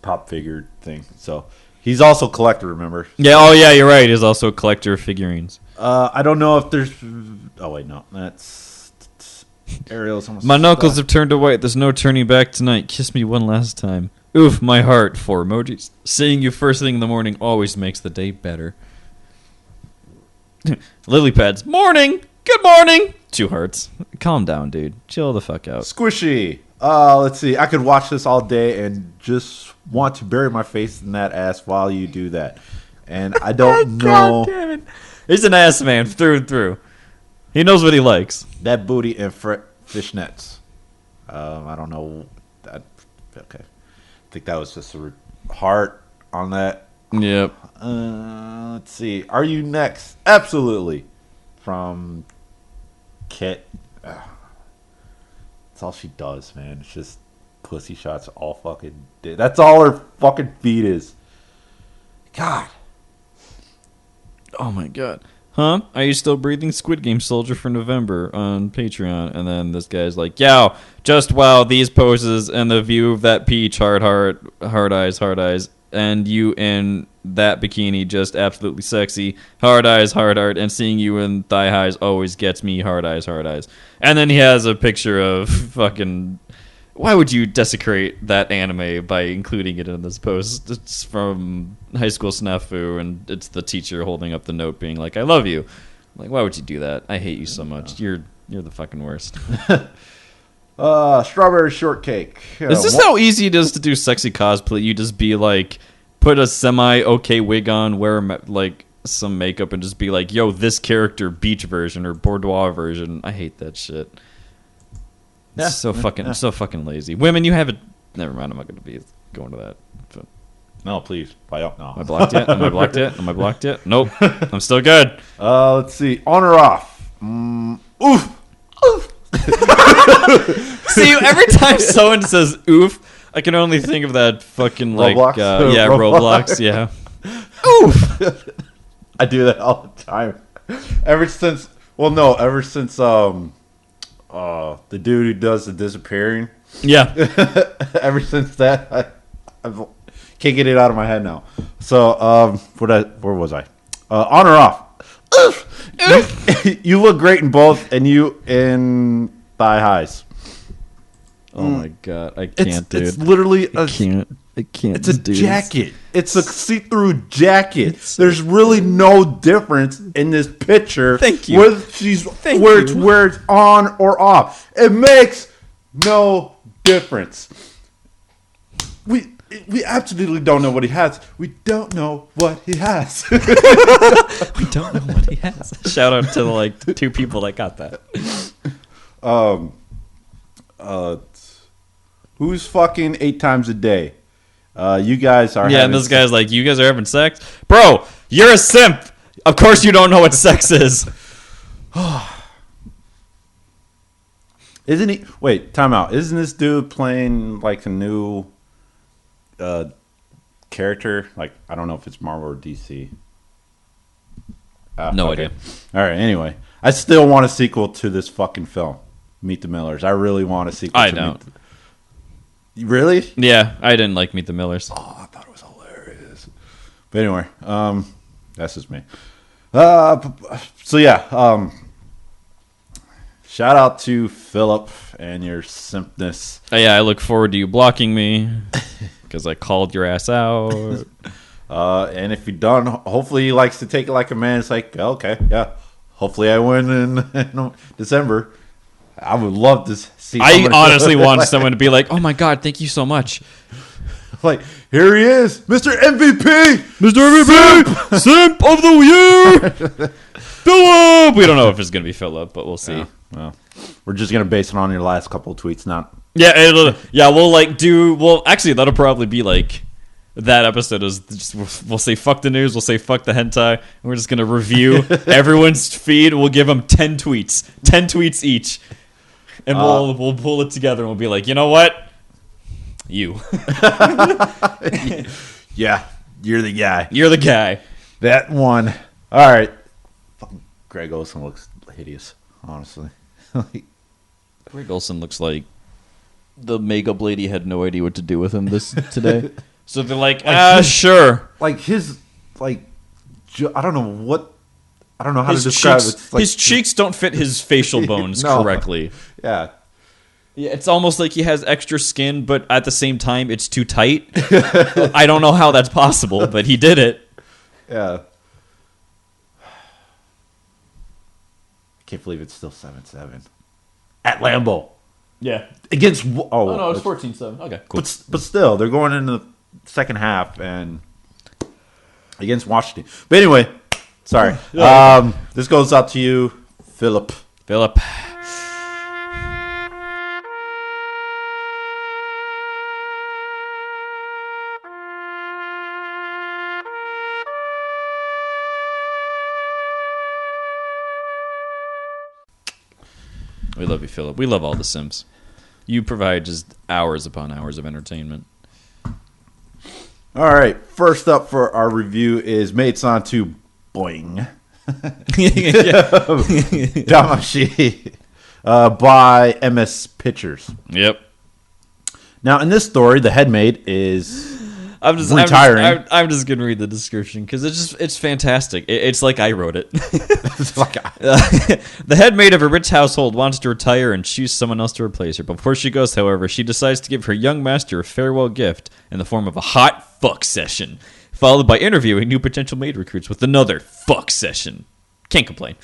pop figure thing. So he's also a collector, remember? Yeah. Oh yeah, you're right. He's also a collector of figurines. I don't know if there's. Oh wait, no, that's Ariel's almost. My knuckles have turned to white. There's no turning back tonight. Kiss me one last time. Oof, my heart. 4 emojis. Seeing you first thing in the morning always makes the day better. Lily pads. Morning. Good morning. 2 hearts. Calm down, dude. Chill the fuck out. Squishy. Let's see. I could watch this all day and just want to bury my face in that ass while you do that. And I don't know. God damn it. He's an ass man through and through. He knows what he likes. That booty and fishnets. I don't know. Okay. I think that was just a heart on that. Yep. Let's see. Are you next? Absolutely. From Kit. That's all she does, man. It's just pussy shots all fucking day. That's all her fucking feed is. God. Oh my god. Huh? Are you still breathing? Squid Game Soldier for November on Patreon. And then this guy's like, yow, just wow, these poses and the view of that peach, hard eyes, and you in that bikini, just absolutely sexy, hard eyes, and seeing you in thigh highs always gets me, hard eyes. And then he has a picture of fucking... Why would you desecrate that anime by including it in this post? It's from High School Snafu, and it's the teacher holding up the note being like, I love you. Like, why would you do that? I hate you so much. You're the fucking worst. Strawberry shortcake. Is this how easy it is to do sexy cosplay? You just be like, put a semi-okay wig on, wear like some makeup, and just be like, yo, this character beach version or boudoir version. I hate that shit. Yeah, so fucking lazy. Women, you have it. Never mind. I'm not going to be going to that. So. No, please. No. Am I blocked yet? Nope. I'm still good. Let's see. On or off? Oof. See, every time someone says oof, I can only think of that fucking like Roblox? Roblox. Yeah. Oof. I do that all the time. Ever since the dude who does the disappearing. Yeah. Ever since that, I can't get it out of my head now. So, where was I? On or off? You look great in both, and you in thigh highs. Oh my god, I can't, dude. It's literally I can't. It's a jacket. It's a see-through jacket. There's really no difference in this picture. Thank you. Where it's on or off. It makes no difference. We absolutely don't know what he has. We don't know what he has. We don't know what he has. Shout out to the 2 people that got that. Who's fucking 8 times a day? You guys are. Yeah, and this guy's like, you guys are having sex? Bro, you're a simp. Of course you don't know what sex is. Isn't he? Wait, time out. Isn't this dude playing like a new character? Like, I don't know if it's Marvel or DC. No idea. All right, anyway. I still want a sequel to this fucking film, Meet the Millers. I really want a sequel I to don't. Really? Yeah, I didn't like Meet the Millers. Oh, I thought it was hilarious. But anyway, that's just me. So yeah, shout out to Philip and your simpness. Oh, yeah, I look forward to you blocking me because I called your ass out. And if you're done, hopefully he likes to take it like a man. It's like, okay, yeah. Hopefully I win in December. I would love to see. I honestly want someone to be like, "Oh my god, thank you so much." Like, here he is, Mr. MVP! Mr. MVP! Simp of the year! Philip! We don't know if it's going to be Philip, but we'll see. Yeah, well, we're just going to base it on your last couple of tweets, not... Yeah, we'll actually, that'll probably be like, that episode is, just, we'll say fuck the news, we'll say fuck the hentai, and we're just going to review everyone's feed. We'll give them 10 tweets each, and we'll pull it together, and we'll be like, you know what? You. Yeah, you're the guy. You're the guy. That one. All right. Fucking Greg Olson looks hideous, honestly. Greg Olson looks like the makeup lady had no idea what to do with him today. So they're like, sure. Like his, I don't know how to describe it. His cheeks don't fit his facial bones correctly. Yeah. Yeah, it's almost like he has extra skin, but at the same time, it's too tight. I don't know how that's possible, but he did it. Yeah. I can't believe it's still 7-7 at Lambeau. Yeah. Against no, it's 14-7. Okay, cool. But still, they're going into the second half and against Washington. But anyway, sorry. This goes out to you, Philip. We love you, Philip. We love all the Sims. You provide just hours upon hours of entertainment. All right. First up for our review is Maid-san to Boin. Damashii by MS Pictures. Yep. Now, in this story, the head maid is retiring. I'm just going to read the description because it's fantastic. It's like I wrote it. The head maid of a rich household wants to retire and choose someone else to replace her. Before she goes, however, she decides to give her young master a farewell gift in the form of a hot fuck session, followed by interviewing new potential maid recruits with another fuck session. Can't complain.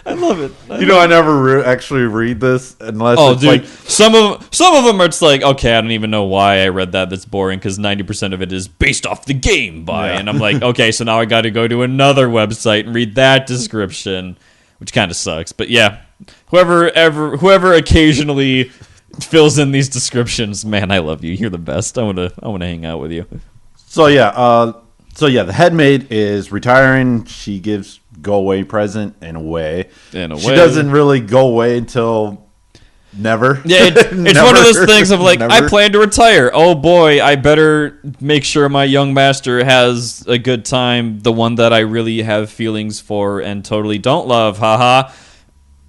I love it. I never actually read this unless dude, like some of them are just like, okay, I don't even know why I read that. That's boring because 90% of it is based off the game and I'm like, okay, so now I got to go to another website and read that description, which kind of sucks. But yeah, whoever occasionally fills in these descriptions, man, I love you. You're the best. I want to hang out with you. So yeah, the head maid is retiring. She gives go-away present in a way. She doesn't really go away until never. Yeah, it's one of those things of like, never. I plan to retire. Oh boy, I better make sure my young master has a good time, the one that I really have feelings for and totally don't love, haha.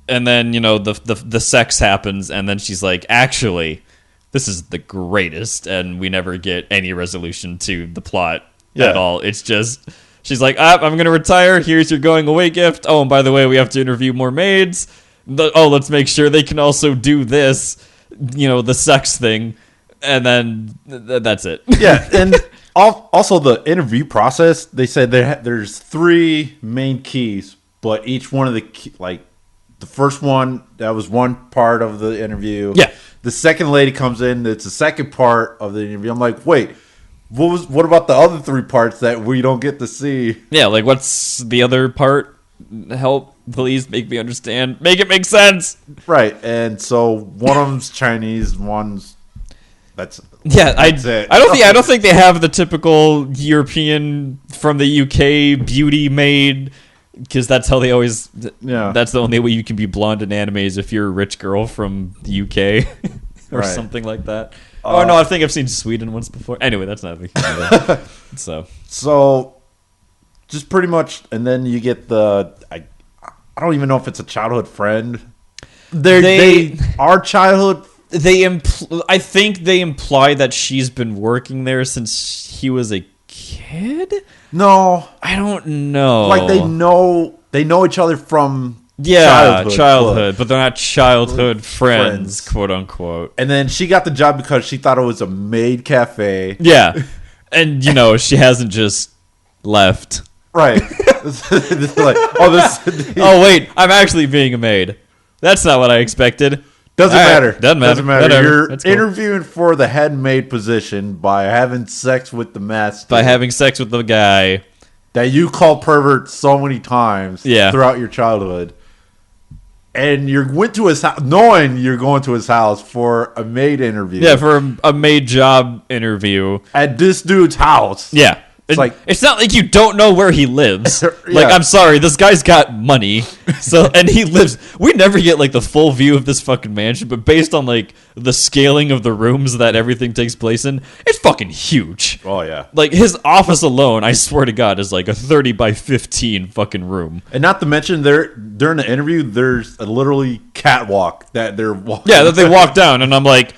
And then, the sex happens, and then she's like, actually, this is the greatest, and we never get any resolution to the plot at all. It's just, she's like, I'm going to retire. Here's your going away gift. Oh, and by the way, we have to interview more maids. Let's make sure they can also do this, the sex thing. And then that's it. Yeah, and also the interview process, they said there's 3 main keys, but each one of the the first one, that was one part of the interview. Yeah. The second lady comes in, it's the second part of the interview. I'm like, wait, what about the other 3 parts that we don't get to see? Yeah, like what's the other part? Help, please make me understand. Make it make sense. Right, and so one of them's Chinese, one's that's it. I don't think they have the typical European from the UK beauty maid, because that's how they always. Yeah, that's the only way you can be blonde in anime is if you're a rich girl from the UK or something like that. Oh no, I think I've seen Sweden once before. Anyway, that's not a big thing. So just pretty much, and then you get I don't even know if it's a childhood friend. They are childhood. I think they imply that she's been working there since he was a kid. No, I don't know. Like they know each other from. Yeah, childhood, but they're not childhood friends, quote unquote. And then she got the job because she thought it was a maid cafe. Yeah, and she hasn't just left. Right. Oh wait, I'm actually being a maid. That's not what I expected. Doesn't All right. matter. Doesn't matter. Whatever. You're That's cool. interviewing for the head maid position by having sex with the master. By having sex with the guy. That you called pervert so many times throughout your childhood. And you went to his house, knowing you're going to his house for a maid interview. Yeah, for a maid job interview. At this dude's house. Yeah. It's not like you don't know where he lives. Like, I'm sorry, this guy's got money. And he lives. We never get like the full view of this fucking mansion, but based on like the scaling of the rooms that everything takes place in, it's fucking huge. Oh yeah. Like his office alone, I swear to God, is like a 30 by 15 fucking room. And not to mention during the interview, there's a literally catwalk that they're walking. Yeah, that they walk down, and I'm like,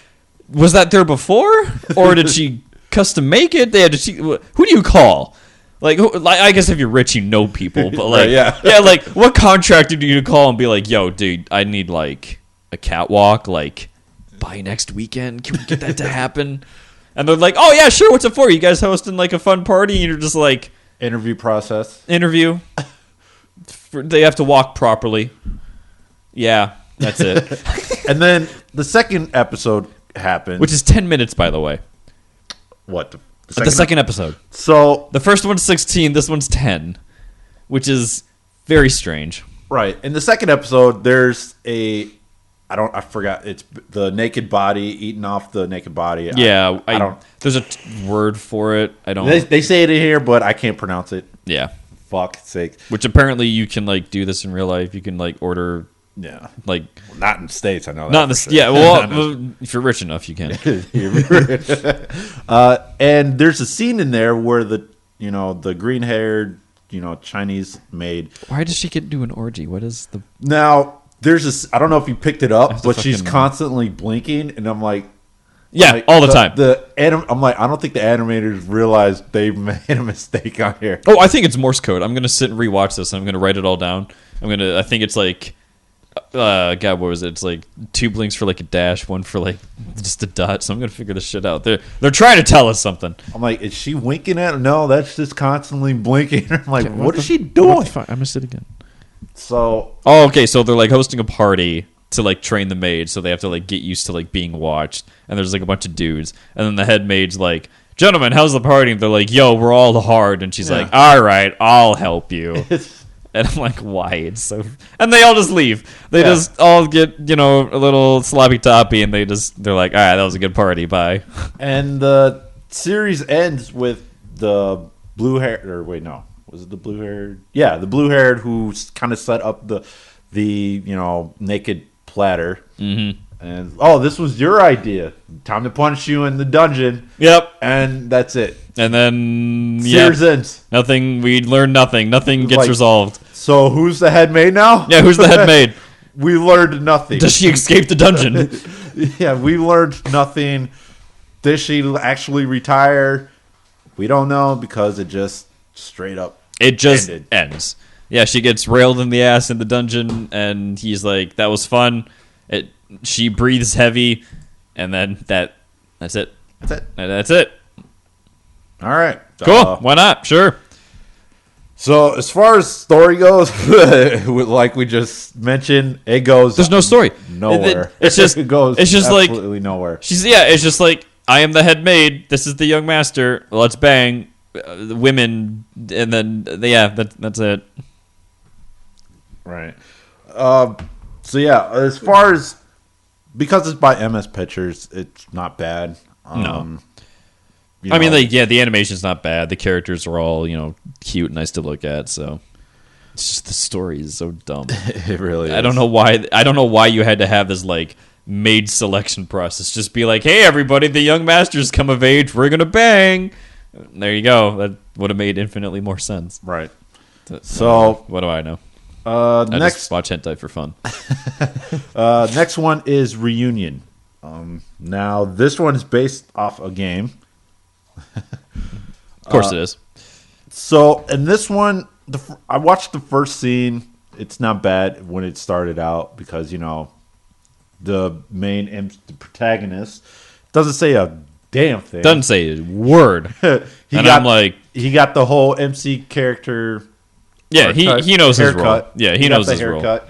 was that there before, or did she custom make it? Who do you call? Like, I guess if you're rich, you know people, but like, right, like, what contractor do you call and be like, yo, dude, I need like a catwalk, like by next weekend. Can we get that to happen? And they're like, oh yeah, sure. What's it for? You guys hosting like a fun party? And you're just like, interview process. They have to walk properly. Yeah, that's it. And then the second episode happened, Which is 10 minutes, by the way. What? The second episode. So the first one's 16, this one's 10, which is very strange. Right. In the second episode, there's I forgot. It's the naked body eating off the naked body. Yeah, I don't. There's a word for it. I don't. They say it in here, but I can't pronounce it. Yeah. Fuck's sake. Which apparently you can like do this in real life. You can like order. Yeah. Like not in the States, I know that. Not in the yeah. Well, if you're rich enough, you can. And there's a scene in there where the green haired Chinese maid. Why does she get to an orgy? What is the now? There's I don't know if you picked it up, but she's constantly blinking, and I'm like, all the time. I'm like, I don't think the animators realized they made a mistake on here. Oh, I think it's Morse code. I'm gonna sit and rewatch this. And I'm gonna write it all down. I think it's like. God, what was it? It's like 2 blinks for like a dash, 1 for like just a dot. So I'm gonna figure this shit out. They're trying to tell us something. I'm like, is she winking at? No, that's just constantly blinking. I'm like, what is she doing? I'm gonna sit again. So, okay. So they're like hosting a party to like train the maid, so they have to like get used to like being watched. And there's like a bunch of dudes, and then the head maid's like, "Gentlemen, how's the party?" And they're like, "Yo, we're all hard." And she's like, "All right, I'll help you." And I'm like, why? It's so... And they all just leave. They just all get, a little sloppy toppy, and they're like, all right, that was a good party. Bye. And the series ends with the blue hair... Or wait, no. Was it the blue haired? Yeah, the blue haired who kind of set up the naked platter. Mm-hmm. And, this was your idea. Time to punish you in the dungeon. Yep. And that's it. And then, series ends. Nothing. We learned nothing. Nothing gets resolved. So who's the head maid now? Yeah, who's the head maid? We learned nothing. Does she escape the dungeon? Yeah, we learned nothing. Did she actually retire? We don't know because it just straight up ends. Yeah, she gets railed in the ass in the dungeon, and he's like, that was fun. She breathes heavy, and then that's it. That's it. All right. Cool. Why not? Sure. So as far as story goes, like we just mentioned, it goes. There's no story. Nowhere. It's just. It goes. It's just absolutely nowhere. It's just like, I am the head maid. This is the young master. Let's bang, women, and then that's it. Right. So yeah, as far as because it's by MS Pictures, it's not bad. No. I mean, the animation's not bad. The characters are all, cute and nice to look at. So it's just the story is so dumb. It really is. I don't know why you had to have this like maid selection process. Just be like, hey, everybody, the young master's come of age. We're gonna bang. There you go. That would have made infinitely more sense. Right. So what do I know? Next, just watch hentai for fun. Next one is Reunion. Now this one is based off a game. Of course it is. So in this one, I watched the first scene. It's not bad when it started out because the the protagonist doesn't say a damn thing. Doesn't say a word. I'm like, he got the whole MC character. Yeah, he knows his role. Yeah, he knows his role.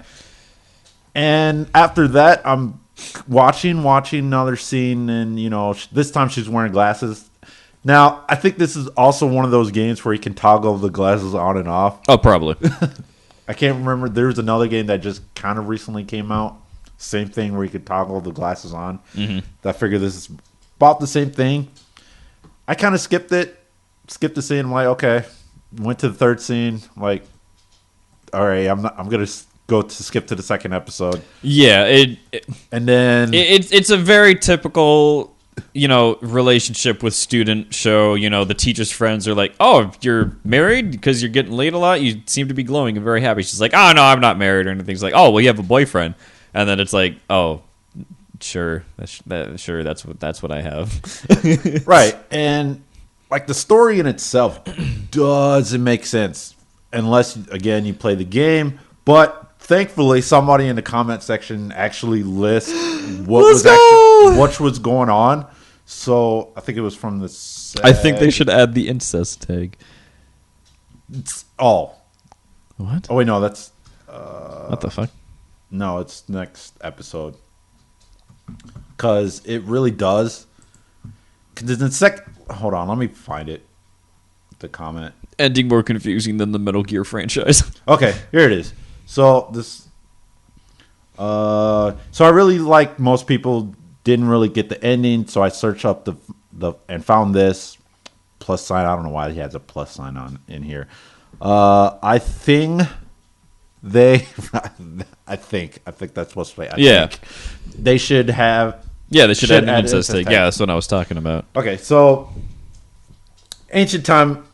And after that, I'm watching another scene, and this time she's wearing glasses. Now, I think this is also one of those games where you can toggle the glasses on and off. Oh, probably. I can't remember. There's another game that just kind of recently came out. Same thing where you could toggle the glasses on. I figure this is about the same thing. I kind of skipped the scene. I'm like, okay. Went to the third scene. Like, all right, I'm gonna skip to the second episode. Yeah, and then it's a very typical relationship with student show. The teacher's friends are like, oh, you're married because you're getting laid a lot. You seem to be glowing and very happy. She's like, oh no, I'm not married or anything. She's like, oh well, you have a boyfriend. And then it's like, oh, sure, that's what I have. Right, and like the story in itself doesn't make sense unless, again, you play the game. But thankfully, somebody in the comment section actually lists what was going on. So I think it was from the. I think they should add the incest tag. Oh, what? Oh wait, no, that's. What the fuck? No, it's next episode. Because it really does. Hold on, let me find it. The comment. Ending more confusing than the Metal Gear franchise. Okay, here it is. So this. So I really like. Most people didn't really get the ending, so I searched up the and found this plus sign. I don't know why he has a plus sign on in here. I think. I think that's what's right. I think they should have. Yeah, they should add an incest tag. Yeah, that's what I was talking about. Okay, so ancient time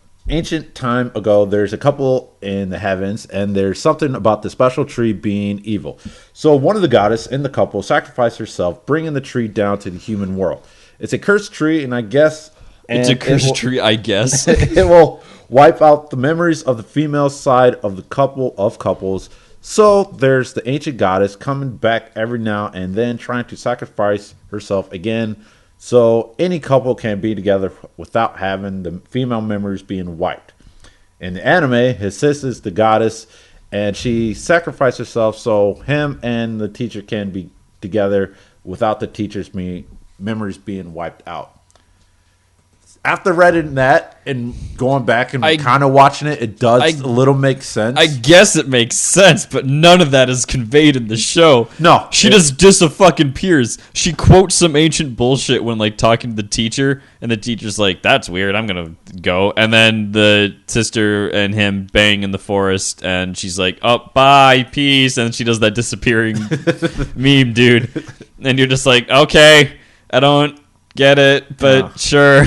ago, there's a couple in the heavens, and there's something about the special tree being evil. So one of the goddess in the couple sacrificed herself, bringing the tree down to the human world. It's a cursed tree, and I guess it will wipe out the memories of the female side of the couples. So there's the ancient goddess coming back every now and then, trying to sacrifice herself again, so any couple can be together without having the female memories being wiped. In the anime, his sister's the goddess, and she sacrificed herself so him and the teacher can be together without the teacher's memories being wiped out. After reading that and going back and kind of watching it, it does a little make sense. I guess it makes sense, but none of that is conveyed in the show. No. She just a fucking peers. She quotes some ancient bullshit when talking to the teacher, and the teacher's like, that's weird, I'm gonna go. And then the sister and him bang in the forest, and she's like, oh, bye, peace. And she does that disappearing meme, dude. And you're just like, okay, I don't get it, but sure.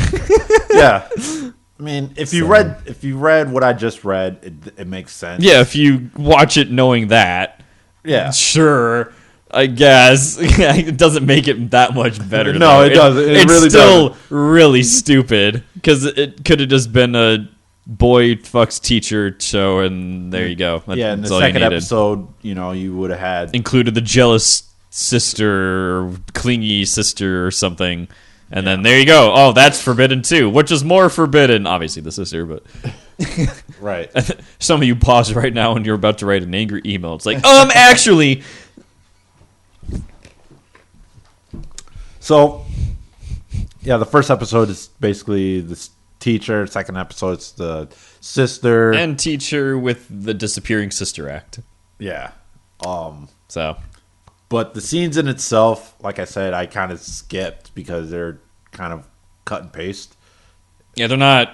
Yeah, I mean, if you read what I just read, it makes sense. Yeah, if you watch it knowing that, yeah, sure, I guess it doesn't make it that much better. No, it doesn't. It's really still really stupid because it could have just been a boy fucks teacher show, and there you go. Yeah, in the second episode, you would have had included the jealous sister, or clingy sister, or something. And then there you go. Oh, that's forbidden too. Which is more forbidden? Obviously the sister, but right. Some of you pause right now and you're about to write an angry email. It's like, actually. So, yeah, the first episode is basically the teacher. Second episode is the sister and teacher with the disappearing sister act. Yeah. So. But the scenes in itself, like I said, I kind of skipped because they're kind of cut and paste. Yeah, they're not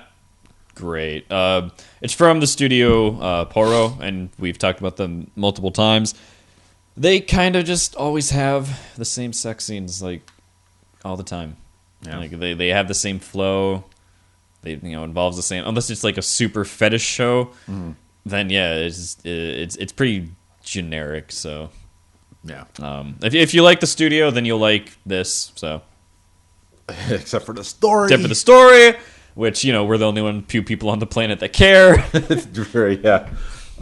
great. It's from the studio Poro, and we've talked about them multiple times. They kind of just always have the same sex scenes, all the time. Yeah. They have the same flow. They involves the same. Unless it's a super fetish show, then yeah, it's pretty generic. So. Yeah. If you like the studio, then you'll like this. So, except for the story. Which we're the only few people on the planet that care. Yeah.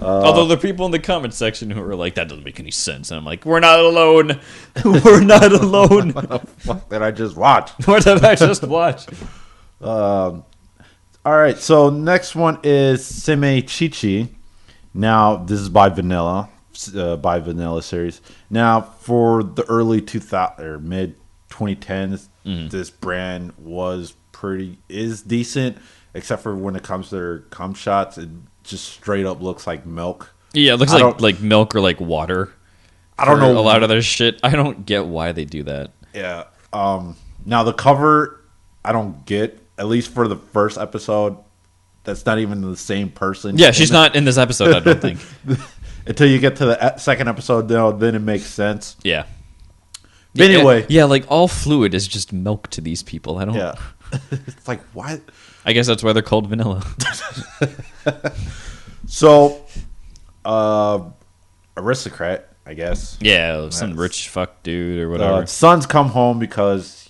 Although there are people in the comment section who are like, that doesn't make any sense. And I'm like, we're not alone. We're not alone. What the fuck did I just watch? What did I just watch? All right. So next one is Seme Chichi. Now this is by Vanilla. by Vanilla series. Now, for the early 2000 or mid 2010s, this brand is decent, except for when it comes to their cum shots. It just straight up looks like milk. Yeah, it looks like milk or like water. I don't know a lot of their shit. I don't get why they do that. Yeah. Now the cover, I don't get. At least for the first episode, that's not even the same person. Yeah, she's not in this episode. I don't think. Until you get to the second episode, then it makes sense. Yeah. But anyway, yeah, like all fluid is just milk to these people. I don't. Yeah. It's like what? I guess that's why they're called vanilla. So, aristocrat, I guess. Yeah, some rich fuck dude or whatever. Son's come home because,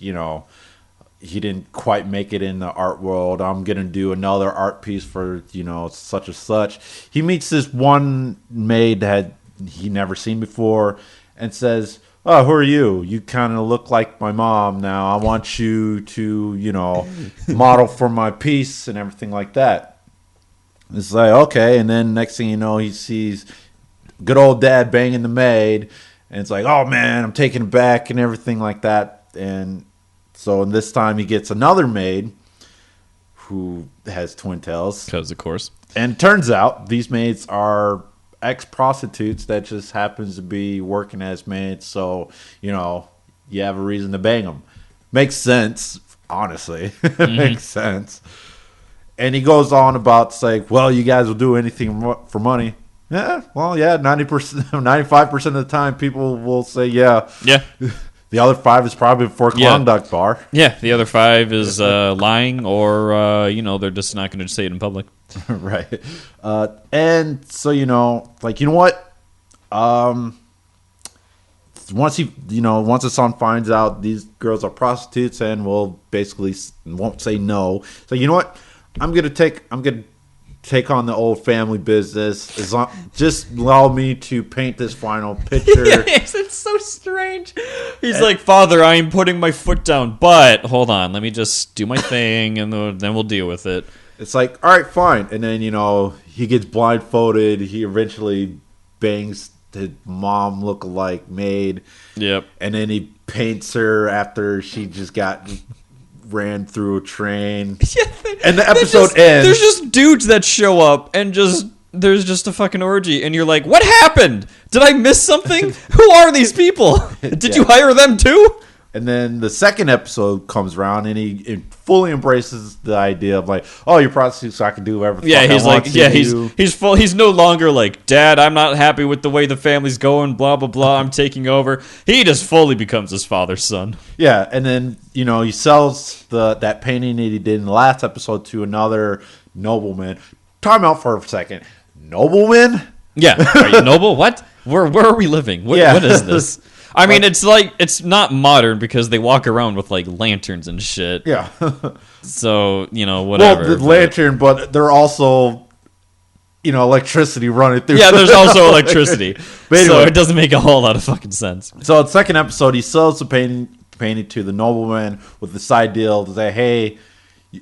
he didn't quite make it in the art world. I'm going to do another art piece for, such and such. He meets this one maid that he never seen before and says, "Oh, who are you? You kind of look like my mom now. I want you to, model for my piece and everything like that." It's like, okay. And then next thing you know, he sees good old dad banging the maid. And it's like, oh, man, I'm taking it back and everything like that. And so in this time, he gets another maid who has twin tails. Because, of course. And it turns out these maids are ex-prostitutes that just happens to be working as maids. So, you have a reason to bang them. Makes sense, honestly. Makes sense. And he goes on about saying, well, you guys will do anything for money. Yeah, well, yeah, 90%, 95% of the time people will say, yeah. Yeah. The other 5 is probably for conduct bar. Yeah, the other 5 is lying or, they're just not going to say it in public. Right. And so, you know what? Once the son finds out these girls are prostitutes and will basically won't say no. So, you know what? I'm gonna take on the old family business. Just allow me to paint this final picture. Yes, it's so strange. He's like, "Father, I am putting my foot down, but hold on, let me just do my thing, and then we'll deal with it." It's like, all right, fine. And then he gets blindfolded. He eventually bangs his mom look-alike maid. Yep. And then he paints her after she just got ran through a train. And the episode ends. There's just dudes that show up and there's just a fucking orgy, and you're like, what happened? Did I miss something? Who are these people? Did you hire them too? And then the second episode comes around, and he fully embraces the idea of like, oh, you're prostitutes, so I can do everything. Yeah, he's no longer like, Dad, I'm not happy with the way the family's going, blah blah blah. I'm taking over. He just fully becomes his father's son. Yeah, and then he sells that painting that he did in the last episode to another nobleman. Time out for a second, nobleman. Yeah, are you noble? What? Where are we living? What is this? I mean, it's not modern because they walk around with like lanterns and shit. Yeah. So, whatever. Well, the lantern, but they're also, electricity running through. Yeah, there's also electricity. But anyway, so it doesn't make a whole lot of fucking sense. So the second episode, he sells the painting to the nobleman with the side deal to say, hey,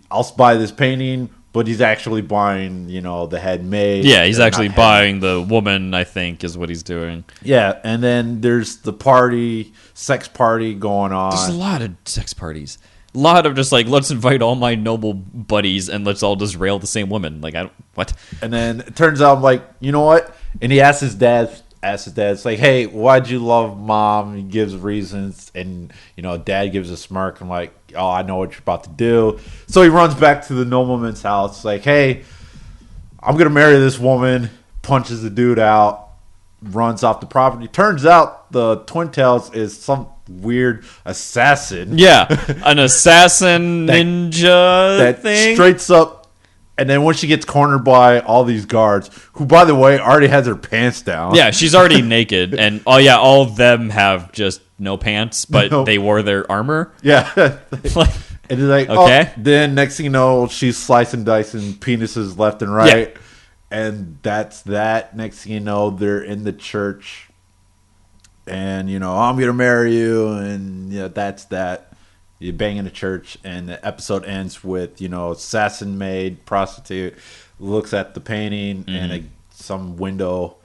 I'll buy this painting. But he's actually buying, the head maid. Yeah, he's actually buying the woman, I think, is what he's doing. Yeah, and then there's the sex party going on. There's a lot of sex parties. A lot of just like, let's invite all my noble buddies and let's all just rail the same woman. Like, what? And then it turns out, I'm like, you know what? And he asks his dad, it's like, hey, why'd you love mom? He gives reasons, and dad gives a smirk. I'm like, oh, I know what you're about to do. So he runs back to the nobleman's house, like, hey, I'm gonna marry this woman. Punches the dude out, runs off the property. Turns out the Twin Tails is some weird assassin. Yeah, an assassin ninja thing. Straights up. And then when she gets cornered by all these guards, who, by the way, already has her pants down. Yeah, she's already naked. And, all of them have just no pants, but they wore their armor. Yeah. And it's like, okay. Then next thing you know, she's slicing, dicing penises left and right. Yeah. And that's that. Next thing you know, they're in the church. And, I'm going to marry you. And, that's that. You bang in a church, and the episode ends with, assassin maid, prostitute, looks at the painting and some window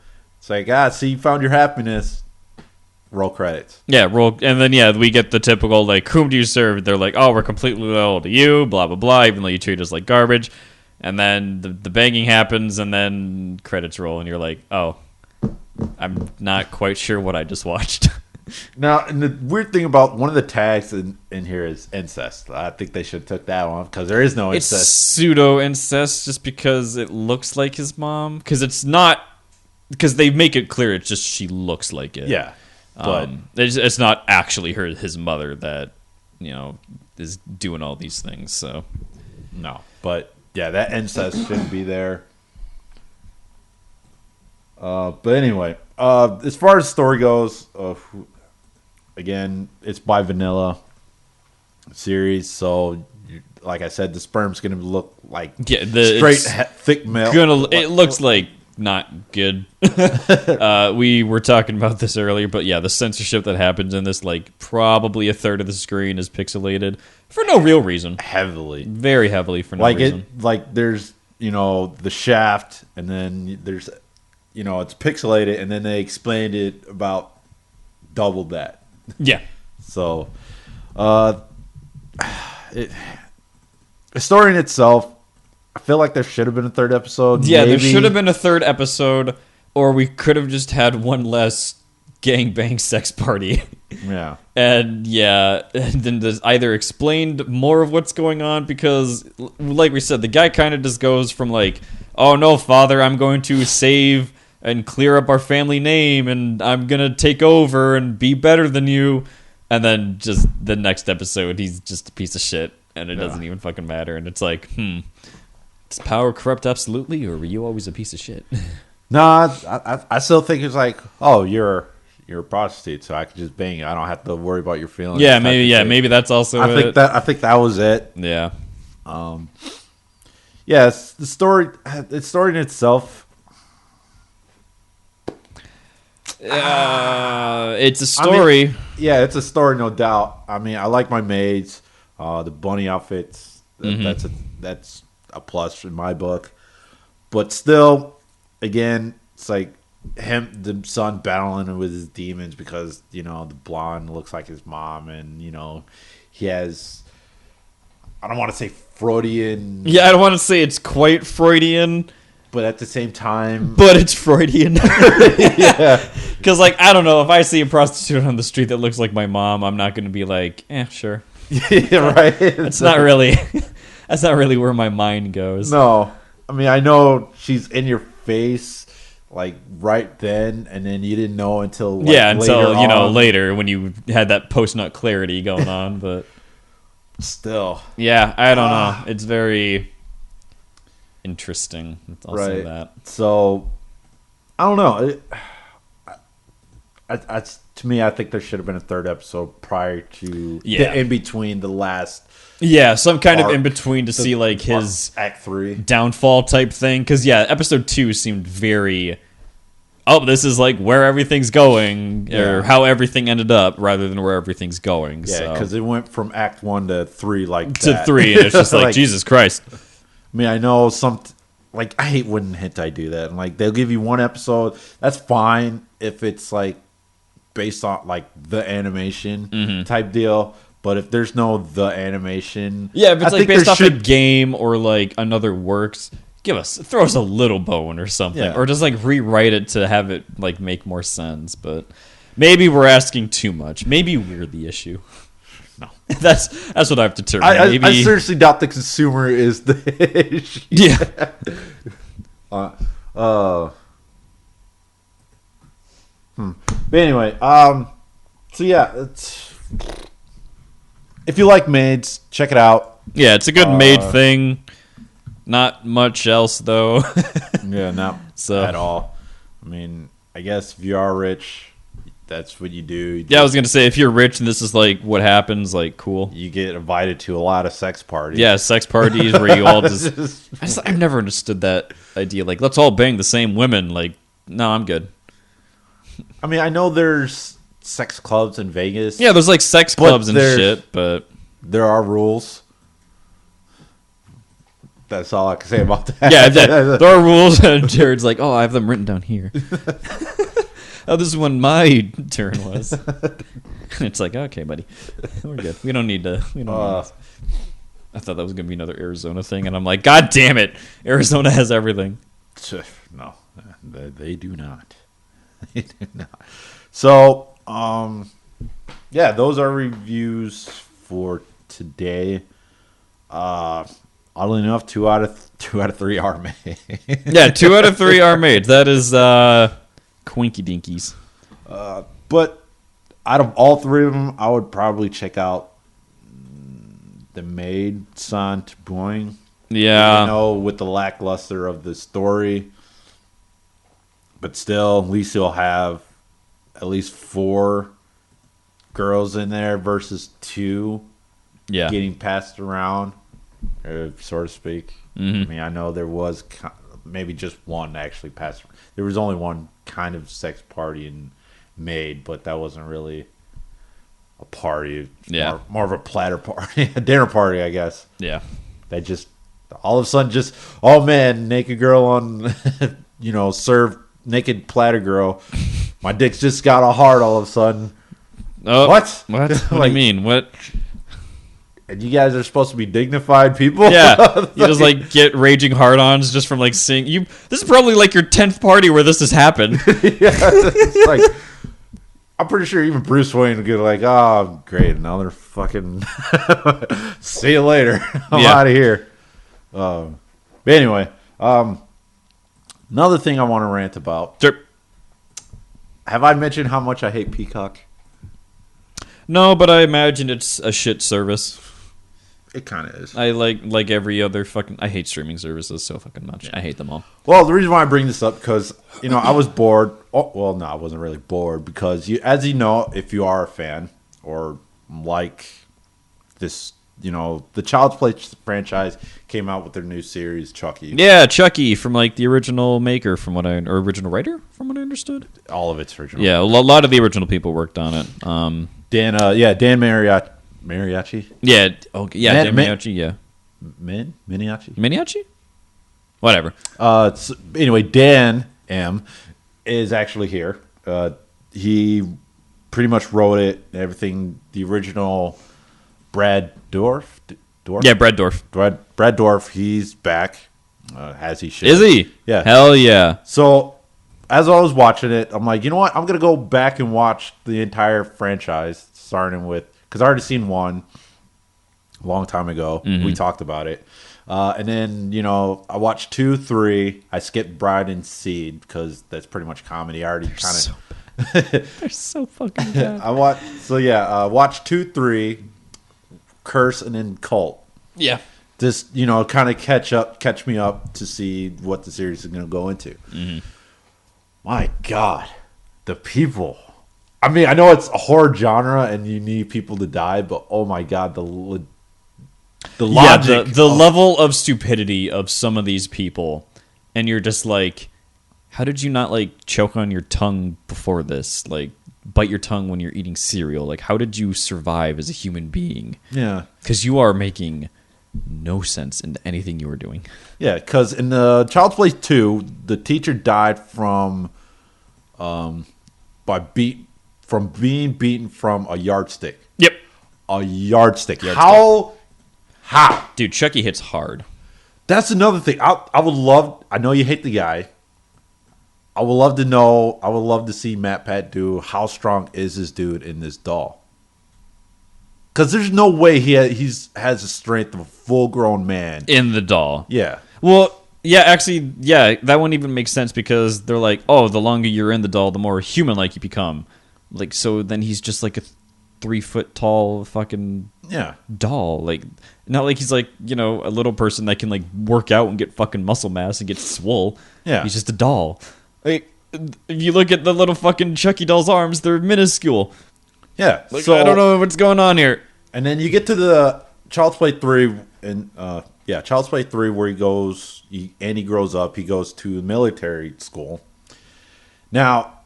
It's like, see, you found your happiness. Roll credits. Yeah, and then we get the typical like, whom do you serve? They're like, oh, we're completely loyal to you, blah blah blah. Even though you treat us like garbage, and then the banging happens, and then credits roll, and you're like, oh, I'm not quite sure what I just watched. Now, and the weird thing about one of the tags in here is incest. I think they should have took that one because there is no incest. It's pseudo incest just because it looks like his mom. Because it's not. Because they make it clear it's just she looks like it. Yeah, but it's not actually his mother that is doing all these things. So no, but yeah, that incest shouldn't be there. But anyway, as far as the story goes, again, it's by Vanilla series, so like I said, the sperm's gonna look like straight thick milk. It looks like not good. We were talking about this earlier, but yeah, the censorship that happens in this, like probably a third of the screen is pixelated for no real reason. Very heavily for no reason. There's the shaft, and then there's it's pixelated, and then they explained it about double that. Yeah. So, the story in itself, I feel like there should have been a third episode. Yeah, there should have been a third episode, or we could have just had one less gangbang sex party. Yeah. And then there's either explained more of what's going on, because, like we said, the guy kind of just goes from like, oh no, father, I'm going to save and clear up our family name, and I'm going to take over and be better than you. And then just the next episode, he's just a piece of shit, and it doesn't even fucking matter. And it's like, does power corrupt absolutely, or were you always a piece of shit? No, I still think it's like, oh, you're a prostitute, so I can just bang you. I don't have to worry about your feelings. Yeah, maybe that's also I think that was it. Yeah. Yes, the story in itself. It's a story. It's a story, no doubt. I mean, I like my maids, the bunny outfits. That's a plus in my book. But still, again, it's like the son battling with his demons because the blonde looks like his mom, and he has. I don't want to say Freudian. Yeah, I don't want to say it's quite Freudian. But at the same time... But it's Freudian. Yeah. Because, I don't know. If I see a prostitute on the street that looks like my mom, I'm not going to be like, sure. Yeah, right. That's not really where my mind goes. No. I mean, I know she's in your face, right then, and then you didn't know until, later when you had that post-nut clarity going on, but... Still. Yeah, I don't know. It's very... interesting. I'll say that. So, I don't know. To me, I think there should have been a third episode prior to in between the last. Yeah, some kind of in between to see his Act 3 downfall type thing. Because episode 2 seemed very. Oh, this is where everything's going, or how everything ended up, rather than where everything's going. Yeah, because it went from Act 1 to 3 to 3, and it's just Jesus Christ. I mean, I know I hate when hentai do that. And they'll give you one episode. That's fine if it's based on the animation type deal. But if there's no the animation, if it's based off a game or another works, throw us a little bone or something, or just rewrite it to have it make more sense. But maybe we're asking too much. Maybe we're the issue. No, that's what I've determined. I seriously doubt the consumer is the issue. Yeah. But anyway, so it's if you like maids, check it out. Yeah, it's a good maid thing. Not much else though. Yeah, not at all. I mean, I guess if you are rich, that's what you do. I was gonna say, if you're rich and this is what happens, cool. You get invited to a lot of sex parties. Yeah, sex parties where you all I've never understood that idea. Let's all bang the same women. No, I'm good. I mean, I know there's sex clubs in Vegas. Yeah, there's sex clubs and shit, but there are rules. That's all I can say about that. Yeah, there are rules, and Jared's like, "Oh, I have them written down here." Oh, this is when my turn was. It's like, okay, buddy, we're good. We don't need to. We don't need this. I thought that was gonna be another Arizona thing, and I'm like, God damn it, Arizona has everything. No, they do not. They do not. So, yeah, those are reviews for today. Oddly enough, 2 out of 3 are made. Yeah, 2 out of 3 are made. That is quinky dinkies. But out of all 3 of them, I would probably check out the Maid-san to Boin. Yeah. You know, with the lackluster of the story. But still, at least you'll have at least 4 girls in there versus 2 getting passed around, so to speak. Mm-hmm. I mean, I know there was maybe just one actually passed. There was only one kind of sex party in Maid, but that wasn't really a party. More of a platter party, a dinner party, I guess. Yeah. They just all of a sudden just, oh man, naked girl on, serve naked platter girl. My dick's just got a hard all of a sudden. Oh, what? What? What do you mean? What? And you guys are supposed to be dignified people? Yeah. You just get raging hard-ons just from seeing you. This is probably your 10th party where this has happened. Yeah. It's I'm pretty sure even Bruce Wayne would get oh, great, another fucking see you later. I'm out of here. But anyway, another thing I want to rant about. Sure. Have I mentioned how much I hate Peacock? No, but I imagine it's a shit service. It kind of is. I like every other fucking. I hate streaming services so fucking much. I hate them all. Well, the reason why I bring this up because I was bored. Oh, well, no, I wasn't really bored because as you know, if you are a fan or like this, the Child's Play franchise came out with their new series, Chucky. Yeah, Chucky from the original maker, or original writer, from what I understood. All of it's original. Yeah, a lot of the original people worked on it. Dan Mariachi. Yeah. Okay. Yeah. Dan Mariachi. Yeah. Miniachi. Whatever. Anyway, Dan M is actually here. He pretty much wrote it and everything. The original Brad Dorff. Yeah, Brad Dorff. Brad Dorff. He's back. As he should. Is he? Yeah. Hell yeah. So as I was watching it, I'm like, you know what? I'm gonna go back and watch the entire franchise, starting with because I already seen one a long time ago. Mm-hmm. We talked about it. And then, I watched 2, 3. I skipped Bride and Seed because that's pretty much comedy. I already kind of... They're so fucking bad. Watched 2, 3, Curse, and then Cult. Yeah. Just, kind of catch me up to see what the series is going to go into. Mm-hmm. My God. The people... I mean, I know it's a horror genre and you need people to die, but oh my God, the logic. The level of stupidity of some of these people, and you're just how did you not choke on your tongue before this? Bite your tongue when you're eating cereal. How did you survive as a human being? Yeah. Because you are making no sense in anything you were doing. Yeah, because in the Child's Play 2, the teacher died from being beaten from a yardstick. Yep. A yardstick. How? Dude, Chucky hits hard. That's another thing. I would love... I know you hate the guy. I would love to know... I would love to see Matt Pat do how strong is this dude in this doll. Because there's no way he has the strength of a full-grown man. In the doll. Yeah. Well... Yeah, actually, that one even makes sense because they're the longer you're in the doll, the more human-like you become. So then he's just a 3-foot tall fucking doll. Not he's a little person that can work out and get fucking muscle mass and get swole. Yeah. He's just a doll. If you look at the little fucking Chucky doll's arms, they're minuscule. Yeah. So I don't know what's going on here. And then you get to the Child's Play 3 and Child's Play 3 where he grows up. He goes to military school. Now,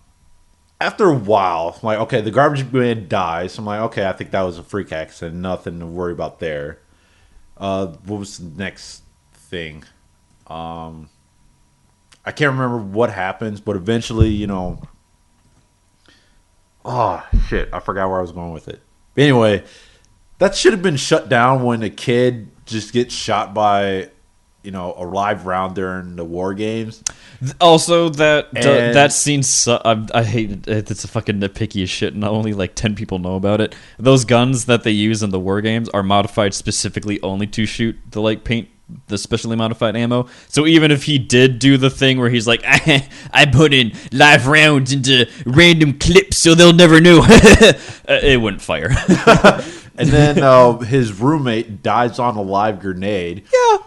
after a while, I'm okay, the garbage man dies. I'm okay, I think that was a freak accident. Nothing to worry about there. What was the next thing. I can't remember what happens, but eventually, you know. Oh shit! I forgot where I was going with it. But anyway, that should have been shut down when a kid just gets shot by, you know, a live round during the war games. Also, that scene, I hate it. It's a fucking nitpicky as shit, and only like 10 people know about it. Those guns that they use in the war games are modified specifically only to shoot the like paint, the specially modified ammo. So even if he did do the thing where he's like, I put in live rounds into random clips so they'll never know, it wouldn't fire. And then his roommate dies on a live grenade. Yeah.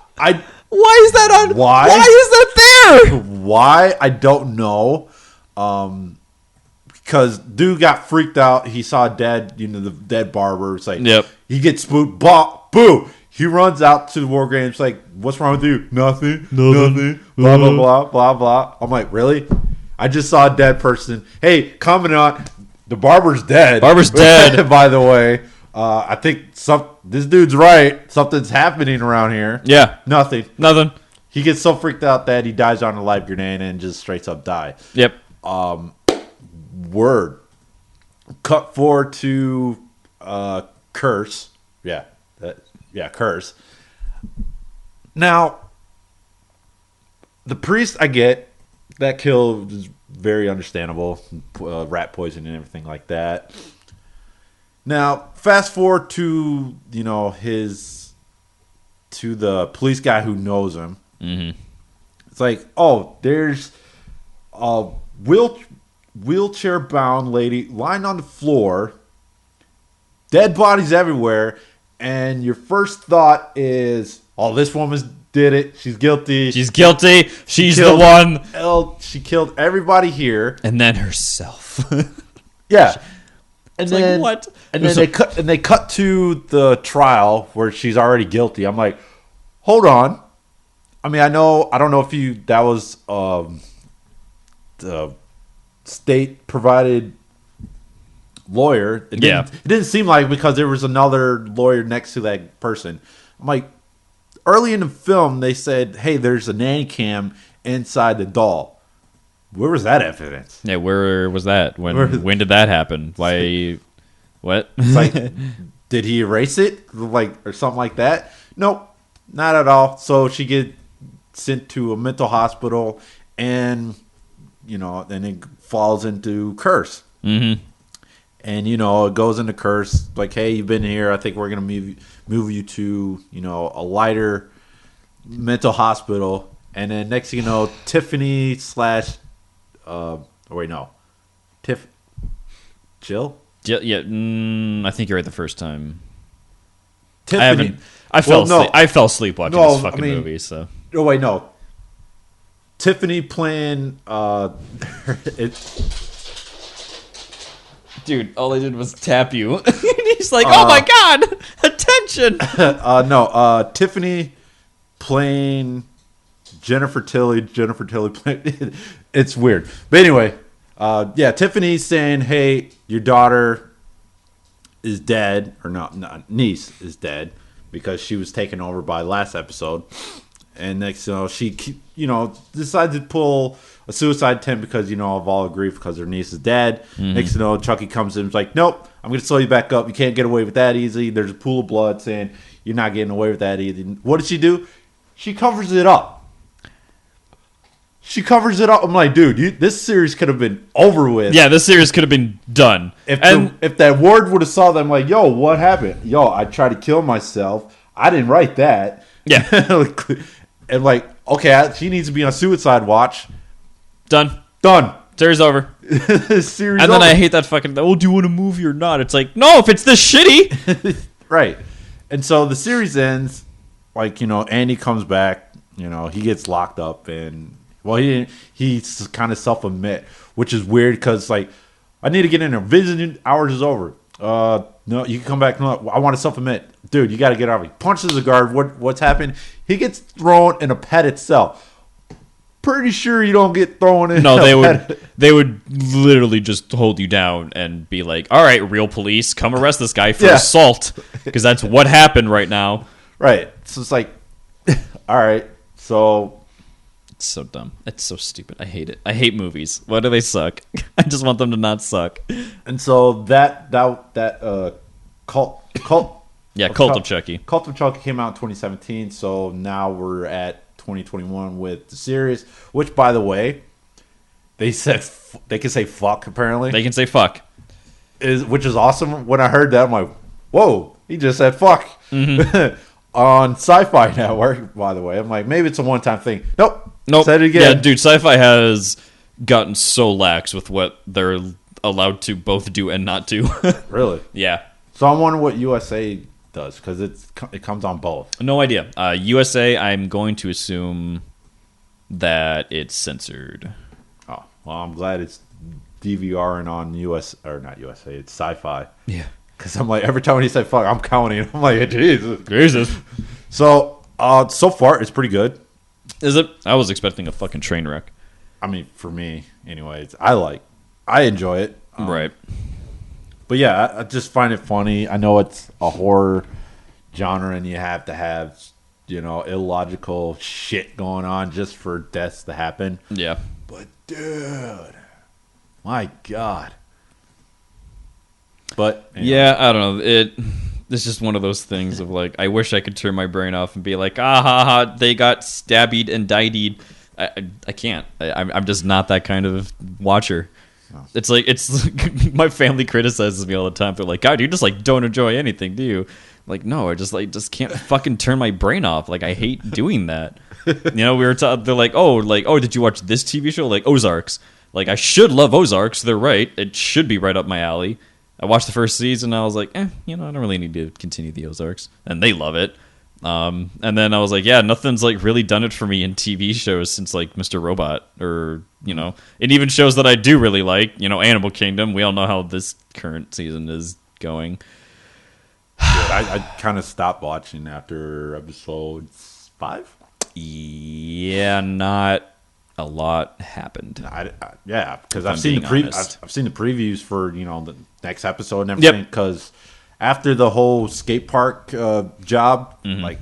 Why is that on? Why is that there? Why? I don't know. Because dude got freaked out. He saw dead, you know, the dead barber. It's like, yep. He gets spooked. Boo! He runs out to the war game. It's like, what's wrong with you? Nothing. Blah, blah, blah, blah, blah. I'm like, really? I just saw a dead person. Hey, Commandant, the barber's dead. Barber's dead. By the way. I think this dude's right. Something's happening around here. Yeah. Nothing. He gets so freaked out that he dies on a live grenade and just straight up die. Yep. Word. Cut forward to Curse. Yeah. Curse. Now, the priest, I get. That kill is very understandable. Rat poison and everything like that. Now, fast forward to, you know, to the police guy who knows him. Mm-hmm. It's like, oh, there's a wheelchair-bound lady lying on the floor, dead bodies everywhere, and your first thought is, oh, this woman did it. She's guilty. She's the one. She killed everybody here. And then herself. Yeah. And it's then like, what? And then they cut to the trial where she's already guilty. I'm like, hold on. I mean, I don't know if that was the state provided lawyer. It didn't seem like, because there was another lawyer next to that person. I'm like, early in the film they said, hey, there's a nanny cam inside the doll. Where was that evidence? Yeah, where was that? When did that happen? Why? What? It's like, did he erase it? Like, or something like that? Nope, not at all. So she gets sent to a mental hospital, and, you know, then it falls into Curse. Mm-hmm. And, you know, it goes into Curse, like, hey, you've been here. I think we're going to move you to, you know, a lighter mental hospital. And then next thing you know, Tiffany slash... Jill? Yeah, I think you're right the first time. Tiffany. I fell asleep watching this fucking movie. So. Oh wait, no. Tiffany playing. Dude, all I did was tap you. He's like, "Oh my god, attention!" No. Tiffany playing Jennifer Tilly. Jennifer Tilly playing. It's weird, but anyway. Tiffany's saying, hey, your daughter is dead, or not, niece is dead, because she was taken over by last episode. And next, you know, she, you know, decides to pull a suicide attempt because, you know, of all grief because her niece is dead. Mm-hmm. Next, you know, Chucky comes in and is like, nope, I'm going to sew you back up. You can't get away with that easy. There's a pool of blood saying you're not getting away with that easy. What did she do? She covers it up. I'm like, dude, this series could have been over with. Yeah, this series could have been done. If that ward would have saw them, like, yo, what happened? Yo, I tried to kill myself. I didn't write that. Yeah. And like, okay, she needs to be on suicide watch. Done. Series over. Series and then I hate that fucking, oh, do you want a movie or not? It's like, no, if it's this shitty. Right. And so the series ends, like, you know, Andy comes back, you know, he gets locked up, and... Well, he's kind of self-admit, which is weird because, like, I need to get in there. Visiting hours is over. No, you can come back. No, I want to self-admit. Dude, you got to get out of here. Punches the guard. What's happened? He gets thrown in a padded cell. Pretty sure you don't get thrown in. No, they would literally just hold you down and be like, all right, real police, come arrest this guy for assault, because that's what happened right now. Right. So it's like, All right. So It's so dumb. It's so stupid. I hate it. I hate movies. Why do they suck? I just want them to not suck. and so that cult Yeah, Cult of Chucky. Cult of Chucky came out in 2017. So now we're at 2021 with the series, which, by the way, they said they can say fuck. Apparently, They can say fuck. which is awesome. When I heard that, I'm like, whoa, he just said fuck. On Sci-Fi Network, by the way. I'm like, maybe it's a one-time thing. Nope. Said it again. Yeah, dude, Sci-Fi has gotten so lax with what they're allowed to both do and not do. Really? Yeah. So I'm wondering what USA does, because it comes on both. No idea. USA, I'm going to assume that it's censored. Oh, well, I'm glad it's DVRing on US, or not USA, it's Sci-Fi. Yeah. Because I'm like, every time he said fuck, I'm counting. I'm like, Jesus. So, so far, it's pretty good. Is it? I was expecting a fucking train wreck. I mean, for me, anyways, I enjoy it. Right. But yeah, I just find it funny. I know it's a horror genre, and you have to have, illogical shit going on just for deaths to happen. Yeah. But dude, my God. But anyway. Yeah, I don't know. It's just one of those things of like, I wish I could turn my brain off and be like, ah ha ha, they got stabbed and died. I can't. I'm just not that kind of watcher. Oh. It's like my family criticizes me all the time. They're like, God, you just like don't enjoy anything, do you? I'm like, no, I just can't fucking turn my brain off. Like, I hate doing that. We were they're like, oh, did you watch this TV show? Like Ozarks. Like, I should love Ozarks. They're right. It should be right up my alley. I watched the first season, and I was like, I don't really need to continue the Ozarks. And they love it. And then I was like, yeah, nothing's like really done it for me in TV shows since like Mr. Robot, or and even shows that I do really like, Animal Kingdom. We all know how this current season is going. I kind of stopped watching after episode 5. Yeah, not a lot happened. Yeah, because I've seen the previews for the next episode and everything. Because after the whole skate park job, like,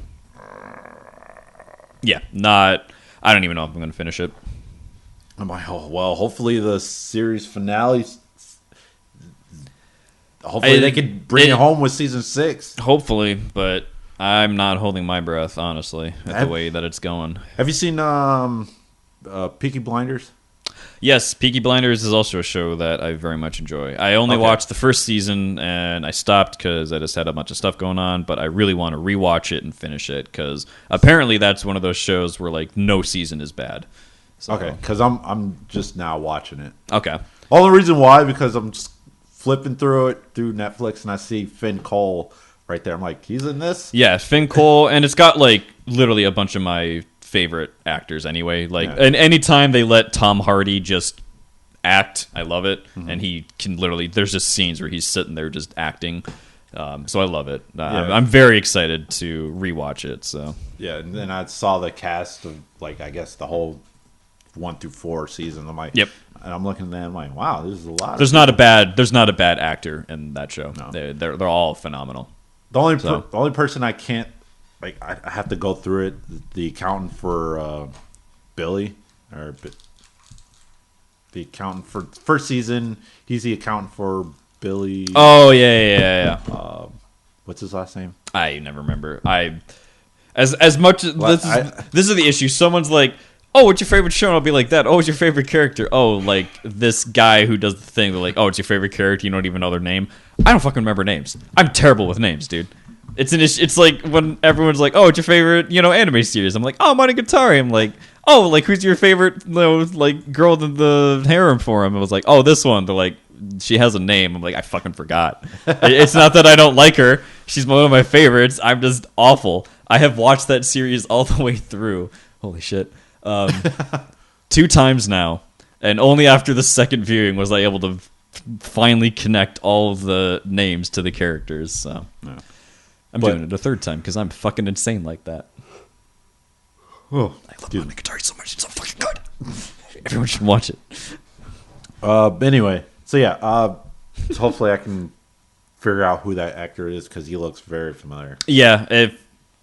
yeah, not. I don't even know if I'm going to finish it. I'm like, oh well. Hopefully the series finale. Hopefully they could bring it home with season 6. Hopefully, but I'm not holding my breath, honestly, at the way that it's going. Have you seen Peaky Blinders? Yes, Peaky Blinders is also a show that I very much enjoy. I only watched the first season, and I stopped because I just had a bunch of stuff going on, but I really want to rewatch it and finish it, because apparently that's one of those shows where like no season is bad. So. Okay, because I'm just now watching it. Okay. Only reason why, because I'm just flipping through Netflix, and I see Finn Cole right there. I'm like, he's in this? Yeah, Finn Cole, and it's got like literally a bunch of my favorite actors anyway. Like, and anytime they let Tom Hardy just act, I love it. And he can literally, there's just scenes where he's sitting there just acting. So I love it. I'm very excited to rewatch it. So yeah, and then I saw the cast of like, I guess the whole 1 through 4 seasons. I'm like, yep. And I'm looking at that, I'm like, wow, this is a lot. There's not a bad actor in that show. No. They're all phenomenal. The only person I can't, like, I have to go through it. The accountant for Billy, or the accountant for first season. He's the accountant for Billy. Oh yeah. What's his last name? I never remember. As much this is the issue. Someone's like, oh, what's your favorite show? And I'll be like that. Oh, what's your favorite character? Oh, like this guy who does the thing. They're like, oh, it's your favorite character. You don't even know their name. I don't fucking remember names. I'm terrible with names, dude. It's an issue. It's like when everyone's like, oh, it's your favorite, anime series. I'm like, oh, Monogatari. I'm like, oh, like who's your favorite, like girl in the harem for him? I was like, oh, this one. They're like, she has a name. I'm like, I fucking forgot. It's not that I don't like her. She's one of my favorites. I'm just awful. I have watched that series all the way through. Holy shit. 2 times now, and only after the second viewing was I able to finally connect all of the names to the characters. So I'm doing it a 3rd time because I'm fucking insane like that. Oh, I love Monogatari so much; it's so fucking good. Everyone should watch it. Anyway, so yeah, so hopefully I can figure out who that actor is because he looks very familiar. Yeah,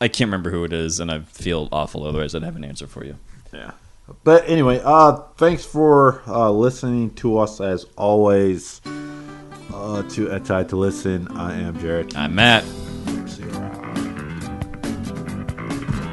I can't remember who it is, and I feel awful. Otherwise, I'd have an answer for you. Yeah. But anyway, thanks for listening to us as always. To Tied to Listen, I am Jared. I'm Matt.